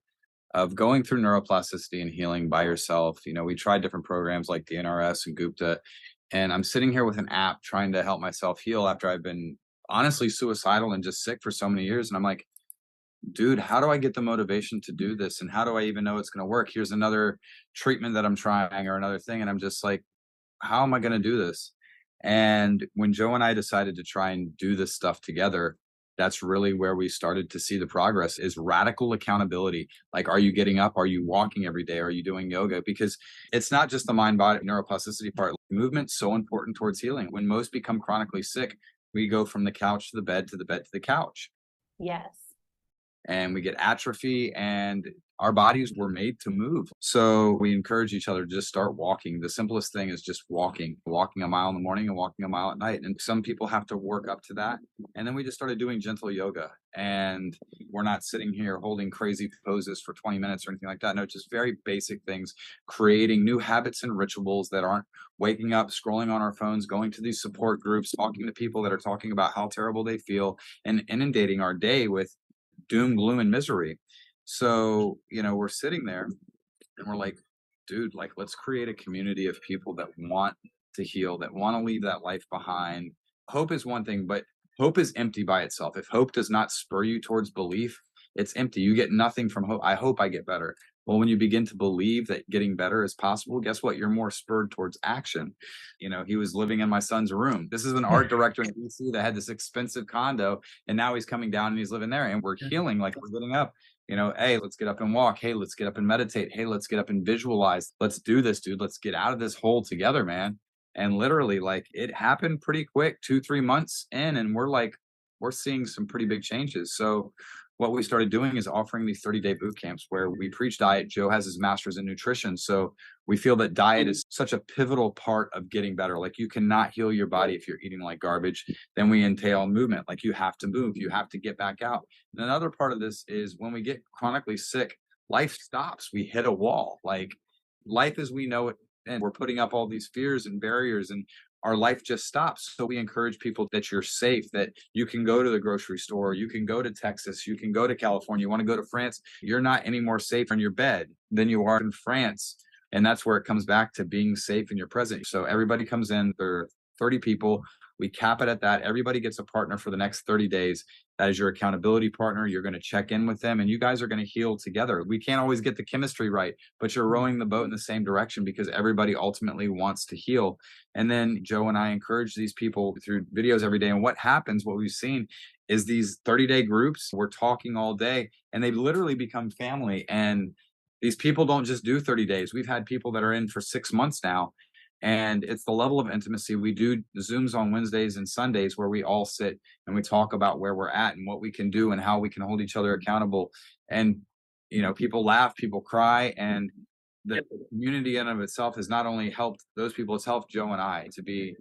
of going through neuroplasticity and healing by yourself. We tried different programs like DNRS and Gupta, and I'm sitting here with an app trying to help myself heal after I've been honestly suicidal and just sick for so many years. And I'm like, dude, how do I get the motivation to do this? And how do I even know it's going to work? Here's another treatment that I'm trying or another thing. And I'm just like, how am I going to do this? And when Joe and I decided to try and do this stuff together, that's really where we started to see the progress, is radical accountability. Like, are you getting up? Are you walking every day? Are you doing yoga? Because it's not just the mind body neuroplasticity part. Movement's so important towards healing. When most become chronically sick, we go from the couch to the bed to the bed to the couch. Yes. And we get atrophy, and our bodies were made to move. So we encourage each other to just start walking. The simplest thing is just walking a mile in the morning and walking a mile at night. And some people have to work up to that. And then we just started doing gentle yoga, and we're not sitting here holding crazy poses for 20 minutes or anything like that. No, just very basic things, creating new habits and rituals that aren't waking up, scrolling on our phones, going to these support groups, talking to people that are talking about how terrible they feel, and inundating our day with doom, gloom, and misery. So, we're sitting there and we're like, dude, like, let's create a community of people that want to heal, that want to leave that life behind. Hope is one thing, but hope is empty by itself. If hope does not spur you towards belief, it's empty. You get nothing from hope. I hope I get better. Well, when you begin to believe that getting better is possible, guess what? You're more spurred towards action. He was living in my son's room. This is an art director in DC that had this expensive condo, and now he's coming down and he's living there, and we're healing. Like, we're getting up, hey, let's get up and walk. Hey, let's get up and meditate. Hey, let's get up and visualize. Let's do this, dude. Let's get out of this hole together, man. And literally, like, it happened pretty quick, 2-3 months in, and we're seeing some pretty big changes. So what we started doing is offering these 30-day boot camps where we preach diet. Joe has his master's in nutrition. So we feel that diet is such a pivotal part of getting better. Like, you cannot heal your body if you're eating like garbage. Then we entail movement. Like, you have to move, you have to get back out. And another part of this is when we get chronically sick, life stops. We hit a wall. Like, life as we know it, and we're putting up all these fears and barriers, and our life just stops. So we encourage people that you're safe, that you can go to the grocery store, you can go to Texas, you can go to California, you want to go to France. You're not any more safe in your bed than you are in France. And that's where it comes back to being safe in your present. So everybody comes in, there are 30 people. We cap it at that. Everybody gets a partner for the next 30 days. That is your accountability partner. You're going to check in with them and you guys are going to heal together. We can't always get the chemistry right, but you're rowing the boat in the same direction because everybody ultimately wants to heal. And then Joe and I encourage these people through videos every day. And what happens, what we've seen is these 30-day groups, we're talking all day and they literally become family. And these people don't just do 30 days. We've had people that are in for 6 months now. And it's the level of intimacy. We do Zooms on Wednesdays and Sundays where we all sit and we talk about where we're at and what we can do and how we can hold each other accountable. And, you know, people laugh, people cry. And the community in and of itself has not only helped those people, it's helped Joe and I to be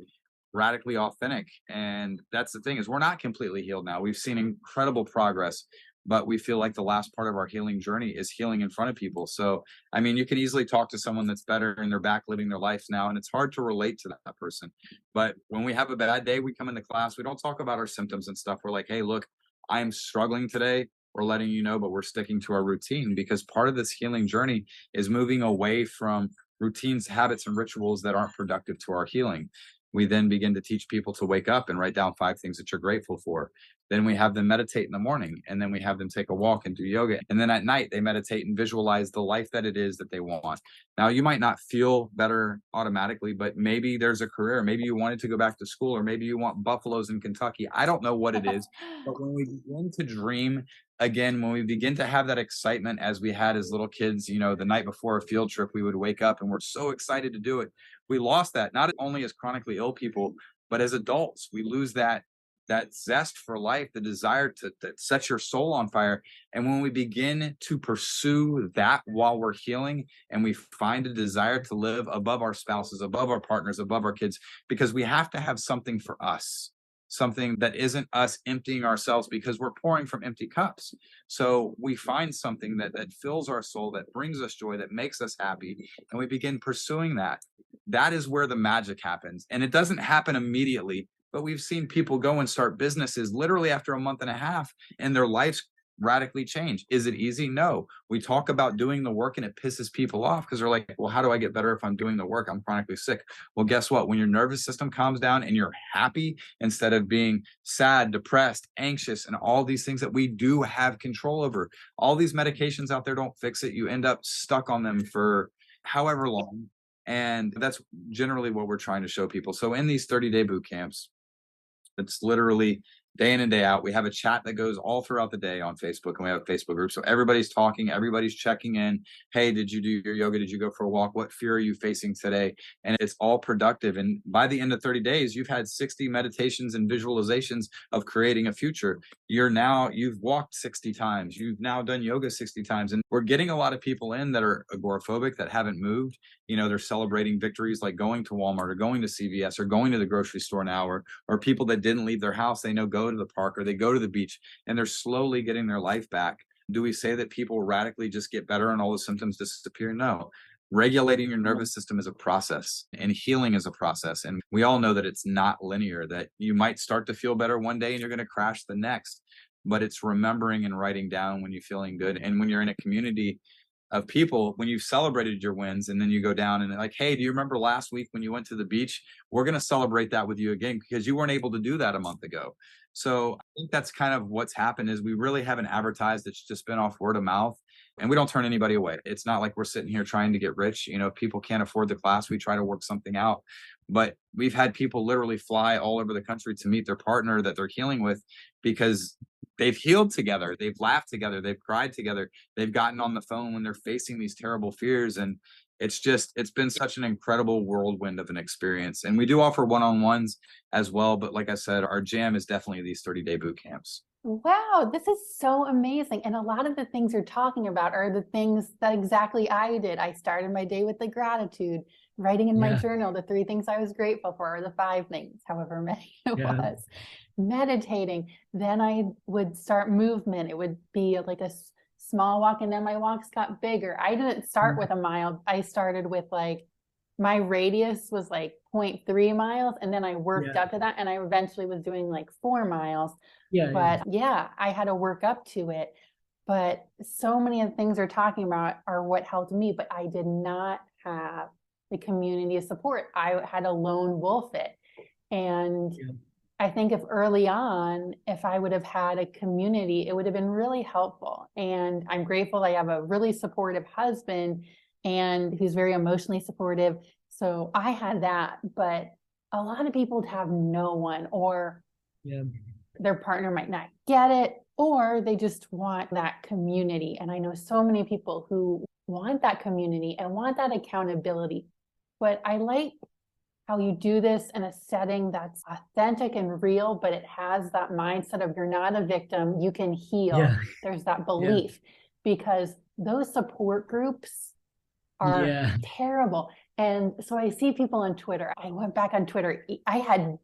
radically authentic. And that's the thing, is we're not completely healed now. We've seen incredible progress, but we feel like the last part of our healing journey is healing in front of people. So, I mean, you can easily talk to someone that's better and they're back living their life now, and it's hard to relate to that person. But when we have a bad day, we come into class, we don't talk about our symptoms and stuff. We're like, hey, look, I'm struggling today. We're letting you know, but we're sticking to our routine, because part of this healing journey is moving away from routines, habits, and rituals that aren't productive to our healing. We then begin to teach people to wake up and write down 5 things that you're grateful for. Then we have them meditate in the morning, and then we have them take a walk and do yoga. And then at night, they meditate and visualize the life that it is that they want. Now, you might not feel better automatically, but maybe there's a career. Maybe you wanted to go back to school, or maybe you want buffaloes in Kentucky. I don't know what it is. But when we begin to dream again, when we begin to have that excitement as we had as little kids, you know, the night before a field trip, we would wake up and we're so excited to do it. We lost that, not only as chronically ill people, but as adults. We lose that zest for life, the desire to that sets your soul on fire. And when we begin to pursue that while we're healing, and we find a desire to live above our spouses, above our partners, above our kids, because we have to have something for us, something that isn't us emptying ourselves because we're pouring from empty cups. So we find something that fills our soul, that brings us joy, that makes us happy, and we begin pursuing that. That is where the magic happens. And it doesn't happen immediately, but we've seen people go and start businesses literally after a month and a half, and their lives radically change. Is it easy? No. We talk about doing the work and it pisses people off because they're like, well, how do I get better if I'm doing the work? I'm chronically sick. Well, guess what? When your nervous system calms down and you're happy, instead of being sad, depressed, anxious, and all these things that we do have control over, all these medications out there don't fix it. You end up stuck on them for however long. And that's generally what we're trying to show people. So in these 30-day boot camps, it's literally day in and day out. We have a chat that goes all throughout the day on Facebook, and we have a Facebook group. So everybody's talking, everybody's checking in. Hey, did you do your yoga? Did you go for a walk? What fear are you facing today? And it's all productive. And by the end of 30 days, you've had 60 meditations and visualizations of creating a future. You've walked 60 times. You've now done yoga 60 times. And we're getting a lot of people in that are agoraphobic, that haven't moved. You know, they're celebrating victories like going to Walmart or going to CVS or going to the grocery store now, or people that didn't leave their house, they know go to the park or they go to the beach, and they're slowly getting their life back. Do we say that people radically just get better and all the symptoms disappear? No. Regulating your nervous system is a process, and healing is a process. And we all know that it's not linear, that you might start to feel better one day and you're going to crash the next. But it's remembering and writing down when you're feeling good. And when you're in a community of people, when you've celebrated your wins, and then you go down and they're like, hey, do you remember last week when you went to the beach? We're going to celebrate that with you again because you weren't able to do that a month ago. So I think that's kind of what's happened, is we really haven't advertised. It's just been off word of mouth, and we don't turn anybody away. It's not like we're sitting here trying to get rich. You know, if people can't afford the class, we try to work something out. But we've had people literally fly all over the country to meet their partner that they're healing with, because they've healed together, they've laughed together, they've cried together, they've gotten on the phone when they're facing these terrible fears. And it's been such an incredible whirlwind of an experience. And we do offer one-on-ones as well. But like I said, our jam is definitely these 30-day boot camps. Wow, this is so amazing. And a lot of the things you're talking about are the things that exactly I did. I started my day with the gratitude, writing in my journal the 3 things I was grateful for, or the 5 things, however many it was. Meditating. Then I would start movement. It would be like a small walk, and then my walks got bigger. I didn't start with a mile. I started with, like, my radius was like 0.3 miles. And then I worked Yeah. up to that. And I eventually was doing like 4 miles. Yeah. But yeah, I had to work up to it. But so many of the things we're talking about are what helped me, but I did not have the community of support. I had to lone wolf it. And Yeah. I think if early on, if I would have had a community, it would have been really helpful. And I'm grateful I have a really supportive husband and who's very emotionally supportive. So I had that, but a lot of people would have no one, or Yeah. their partner might not get it, or they just want that community. And I know so many people who want that community and want that accountability. But I like how you do this in a setting that's authentic and real, but it has that mindset of you're not a victim, you can heal. Yeah. There's that belief, because those support groups are Yeah. terrible. And so I see people on Twitter. I went back on Twitter. I had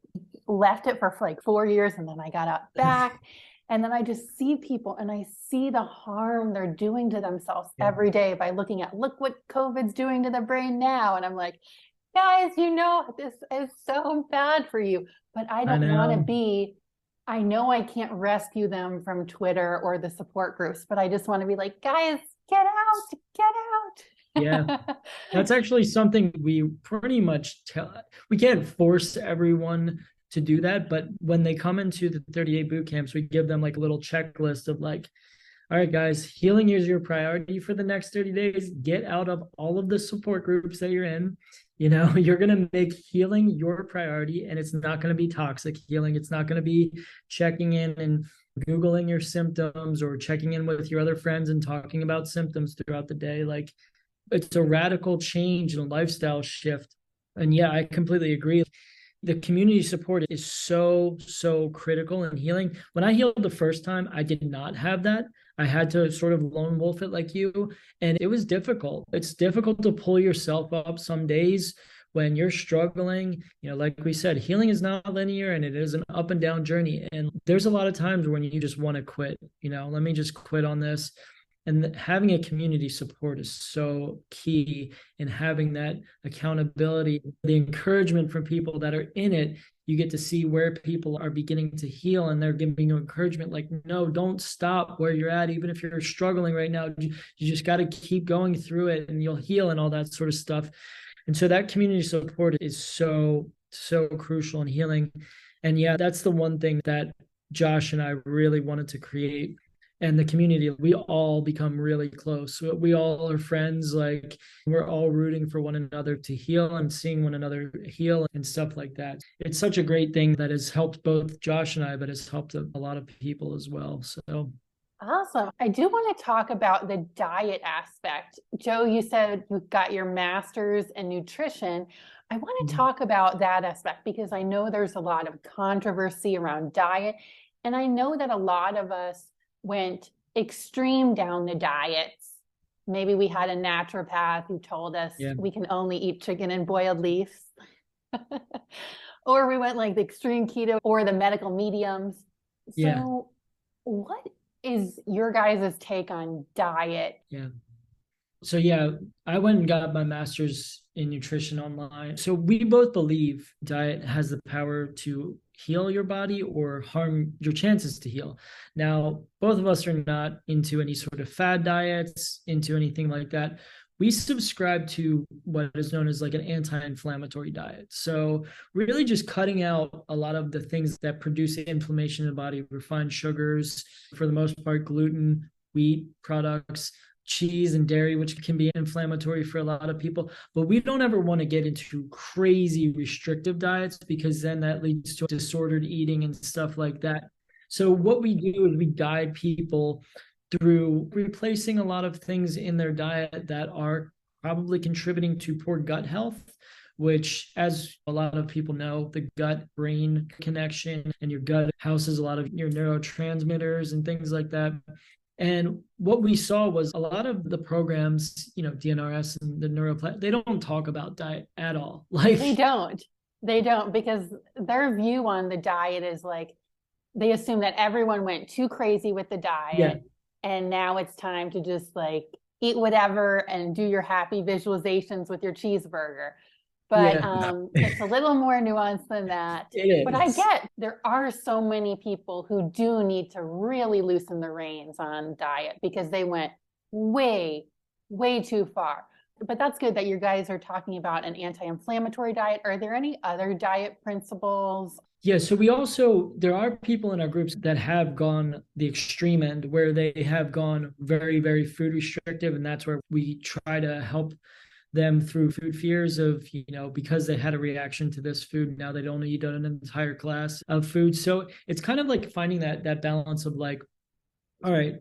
left it for like 4 years, and then I got out back. And then I just see people and I see the harm they're doing to themselves every day by looking at, look what COVID's doing to the brain now. And I'm like, guys, you know, this is so bad for you, but I don't want to be, I know I can't rescue them from Twitter or the support groups, but I just want to be like, guys, get out, get out. Yeah, that's actually something we pretty much tell. We can't force everyone to do that, but when they come into the 30-day boot camps, we give them like a little checklist of like, all right, guys, healing is your priority for the next 30 days. Get out of all of the support groups that you're in. You know, you're going to make healing your priority, and it's not going to be toxic healing. It's not going to be checking in and Googling your symptoms or checking in with your other friends and talking about symptoms throughout the day. Like, it's a radical change and a lifestyle shift. And yeah, I completely agree. The community support is so, so critical in healing. When I healed the first time, I did not have that. I had to sort of lone wolf it like you, and it was difficult. It's difficult to pull yourself up some days when you're struggling. You know, like we said, healing is not linear and it is an up and down journey. And there's a lot of times when you just want to quit, you know, let me just quit on this. And having a community support is so key in having that accountability, the encouragement from people that are in it. You get to see where people are beginning to heal, and they're giving you encouragement like, no, don't stop where you're at. Even if you're struggling right now, you just got to keep going through it and you'll heal and all that sort of stuff. And so that community support is so, so crucial in healing. And yeah, that's the one thing that Josh and I really wanted to create. And the community, we all become really close. We all are friends. Like, we're all rooting for one another to heal and seeing one another heal and stuff like that. It's such a great thing that has helped both Josh and I, but has helped a lot of people as well. So awesome. I do want to talk about the diet aspect. Joe, you said you got your master's in nutrition. I want to talk about that aspect because I know there's a lot of controversy around diet. And I know that a lot of us went extreme down the diets. Maybe we had a naturopath who told us we can only eat chicken and boiled leaves. Or we went like the extreme keto or the medical mediums. So what is your guys' take on diet? So yeah, I went and got my master's in nutrition online. So we both believe diet has the power to heal your body or harm your chances to heal. Now, both of us are not into any sort of fad diets, into anything like that. We subscribe to what is known as like an anti-inflammatory diet. So really just cutting out a lot of the things that produce inflammation in the body, refined sugars, for the most part, gluten, wheat products, cheese and dairy, which can be inflammatory for a lot of people. But we don't ever want to get into crazy restrictive diets because then that leads to disordered eating and stuff like that. So what we do is we guide people through replacing a lot of things in their diet that are probably contributing to poor gut health, which, as a lot of people know, the gut-brain connection, and your gut houses a lot of your neurotransmitters and things like that. And what we saw was a lot of the programs, you know, DNRS and the neuroplan, they don't talk about diet at all. Like, they don't because their view on the diet is like, they assume that everyone went too crazy with the diet. And now it's time to just like eat whatever and do your happy visualizations with your cheeseburger. But Yeah. it's a little more nuanced than that. It But I is. get there are so many people who do need to really loosen the reins on diet because they went way, way too far. But that's good that you guys are talking about an anti-inflammatory diet. Are there any other diet principles? Yeah, so there are people in our groups that have gone the extreme end where they have gone very, very food restrictive. And that's where we try to help them through food fears of, because they had a reaction to this food, now they don't eat an entire class of food. So it's kind of like finding that balance of like, all right,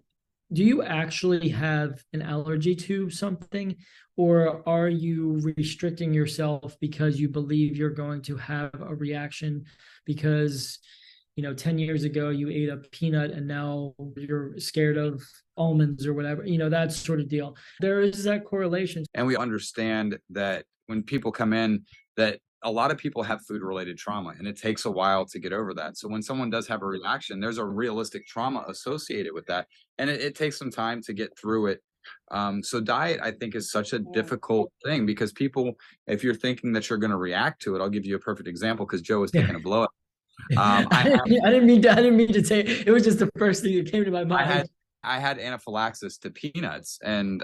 do you actually have an allergy to something, or are you restricting yourself because you believe you're going to have a reaction because 10 years ago you ate a peanut and now you're scared of almonds or whatever, that sort of deal. There is that correlation. And we understand that when people come in, that a lot of people have food related trauma, and it takes a while to get over that. So when someone does have a reaction, there's a realistic trauma associated with that, and it takes some time to get through it. So diet, I think, is such a difficult thing because people, if you're thinking that you're going to react to it, I'll give you a perfect example because Joe was taking a blow up. I didn't mean to say it. It was just the first thing that came to my mind. I had anaphylaxis to peanuts, and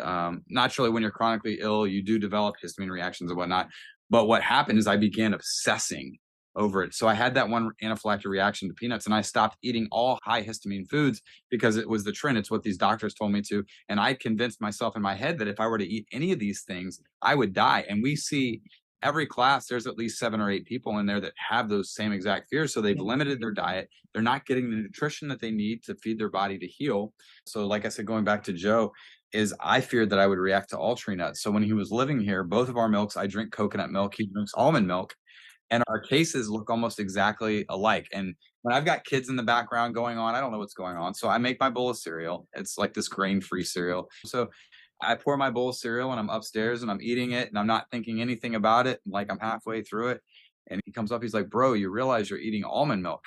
naturally, when you're chronically ill, you do develop histamine reactions and whatnot. But what happened is I began obsessing over it. So I had that one anaphylactic reaction to peanuts, and I stopped eating all high histamine foods because it was the trend. It's what these doctors told me to. And I convinced myself in my head that if I were to eat any of these things, I would die. And we see every class, there's at least 7 or 8 people in there that have those same exact fears. So they've limited their diet. They're not getting the nutrition that they need to feed their body to heal. So like I said, going back to Joe, is I feared that I would react to all tree nuts. So when he was living here, both of our milks, I drink coconut milk, he drinks almond milk, and our cases look almost exactly alike. And when I've got kids in the background going on, I don't know what's going on. So I make my bowl of cereal. It's like this grain-free cereal. So I pour my bowl of cereal and I'm upstairs and I'm eating it and I'm not thinking anything about it. Like I'm halfway through it. And he comes up, he's like, bro, you realize you're eating almond milk.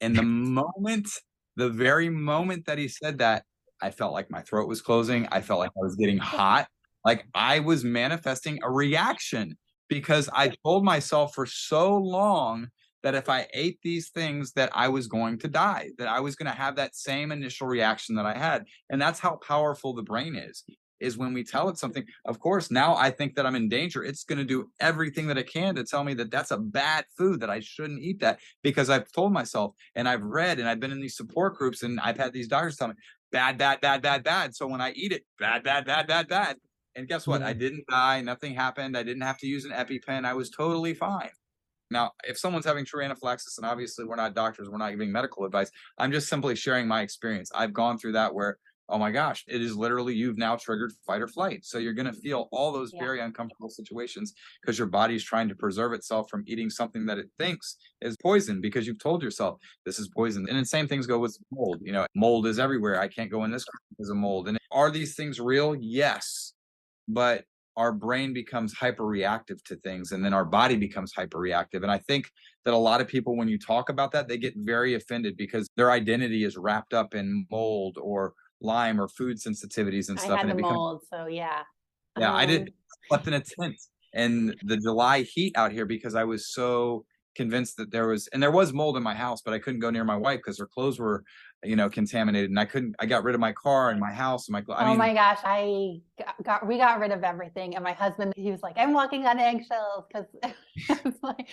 And the very moment that he said that, I felt like my throat was closing. I felt like I was getting hot. Like I was manifesting a reaction because I told myself for so long that if I ate these things that I was going to die, that I was going to have that same initial reaction that I had. And that's how powerful the brain is when we tell it something. Of course, now I think that I'm in danger. It's going to do everything that it can to tell me that that's a bad food, that I shouldn't eat that, because I've told myself and I've read and I've been in these support groups and I've had these doctors tell me bad, bad, bad, bad, bad. So when I eat it, bad, bad, bad, bad, bad. And guess what? I didn't die. Nothing happened. I didn't have to use an EpiPen. I was totally fine. Now, if someone's having true anaphylaxis, and obviously we're not doctors, we're not giving medical advice, I'm just simply sharing my experience. I've gone through that where, oh my gosh, it is literally, you've now triggered fight or flight. So you're going to feel all those very uncomfortable situations because your body's trying to preserve itself from eating something that it thinks is poison because you've told yourself this is poison. And the same things go with mold. Mold is everywhere. I can't go in this because of mold. And are these things real? Yes. But our brain becomes hyperreactive to things, and then our body becomes hyperreactive. And I think that a lot of people, when you talk about that, they get very offended because their identity is wrapped up in mold or Lyme or food sensitivities and stuff. I had and the mold, so yeah. Yeah, I slept in a tent in the July heat out here because I was so convinced that there was mold in my house, but I couldn't go near my wife because her clothes were, contaminated, and I got rid of my car and my house and my clothes. Oh my gosh, we got rid of everything. And my husband, he was like, I'm walking on eggshells because it's like,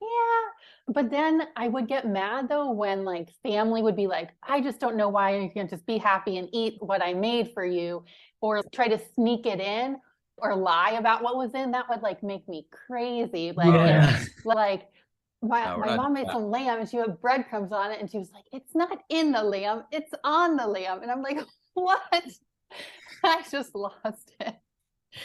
yeah. But then I would get mad though when like family would be like, I just don't know why you can't just be happy and eat what I made for you, or try to sneak it in or lie about what was in. That would like make me crazy. Like, my mom made some lamb and she had breadcrumbs on it and she was like, it's not in the lamb, it's on the lamb. And I'm like, what? I just lost it.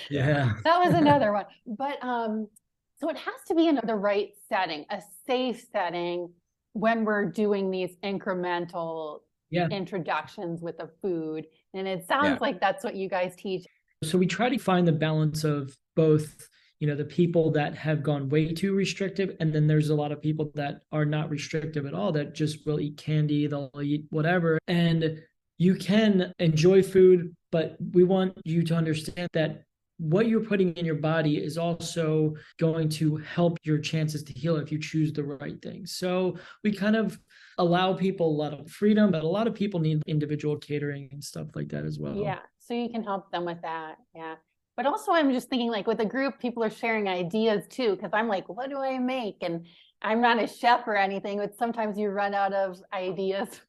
Yeah. That was another one. But so it has to be in the right setting, a safe setting when we're doing these incremental introductions with the food. And it sounds like that's what you guys teach. So we try to find the balance of both, the people that have gone way too restrictive, and then there's a lot of people that are not restrictive at all, that just will eat candy, they'll eat whatever. And you can enjoy food, but we want you to understand that what you're putting in your body is also going to help your chances to heal if you choose the right thing. So we kind of allow people a lot of freedom, but a lot of people need individual catering and stuff like that as well. Yeah. So you can help them with that. Yeah. But also I'm just thinking like with a group, people are sharing ideas too, because I'm like, what do I make? And I'm not a chef or anything, but sometimes you run out of ideas.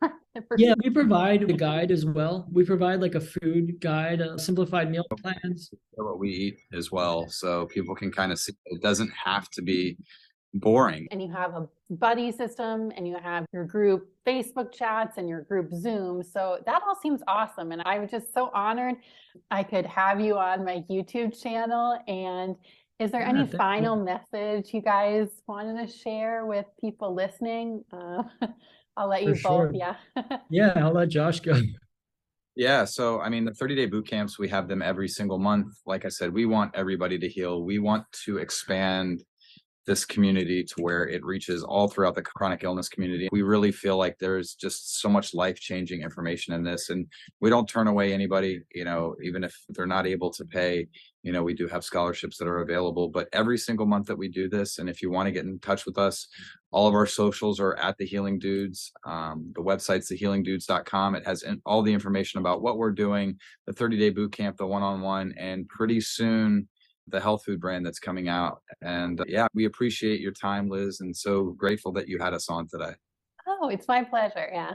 Yeah, we provide a guide as well. We provide like a food guide, simplified meal plans. What we eat as well, so people can kind of see it doesn't have to be boring. And you have a buddy system and you have your group Facebook chats and your group Zoom. So that all seems awesome. And I'm just so honored I could have you on my YouTube channel. And is there any final message you guys wanted to share with people listening? I'll let you both. Yeah. Yeah, I'll let Josh go. Yeah, so I mean, the 30-day boot camps, we have them every single month. Like I said, we want everybody to heal. We want to expand this community to where it reaches all throughout the chronic illness community. We really feel like there's just so much life-changing information in this, and we don't turn away anybody, even if they're not able to pay. We do have scholarships that are available, but every single month that we do this, and if you want to get in touch with us, all of our socials are at The Healing Dudes. The website's thehealingdudes.com. It has all the information about what we're doing, the 30-day boot camp, the one-on-one, and pretty soon the health food brand that's coming out. And yeah, we appreciate your time, Liz, and so grateful that you had us on today. Oh, it's my pleasure. Yeah.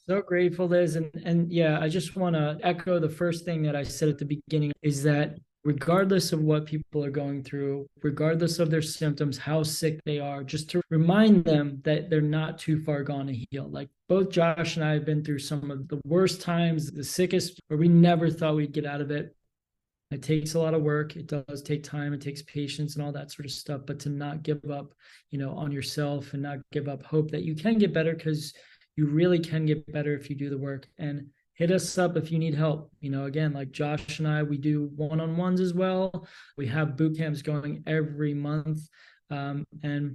So grateful, Liz. And yeah, I just want to echo the first thing that I said at the beginning is that regardless of what people are going through, regardless of their symptoms, how sick they are, just to remind them that they're not too far gone to heal. Like both Josh and I have been through some of the worst times, the sickest, where we never thought we'd get out of it. It takes a lot of work. It does take time. It takes patience and all that sort of stuff. But to not give up, on yourself and not give up hope that you can get better, because you really can get better if you do the work. And hit us up if you need help. Again, like Josh and I, we do one-on-ones as well. We have boot camps going every month. And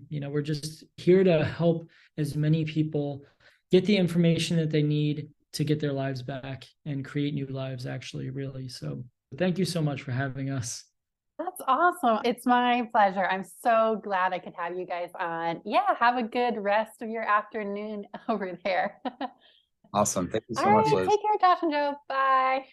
we're just here to help as many people get the information that they need to get their lives back and create new lives, actually, really. So thank you so much for having us. That's awesome. It's my pleasure. I'm so glad I could have you guys on. Yeah, have a good rest of your afternoon over there. Awesome. Thank you so All much, right, Liz. take care, Josh and Joe. Bye.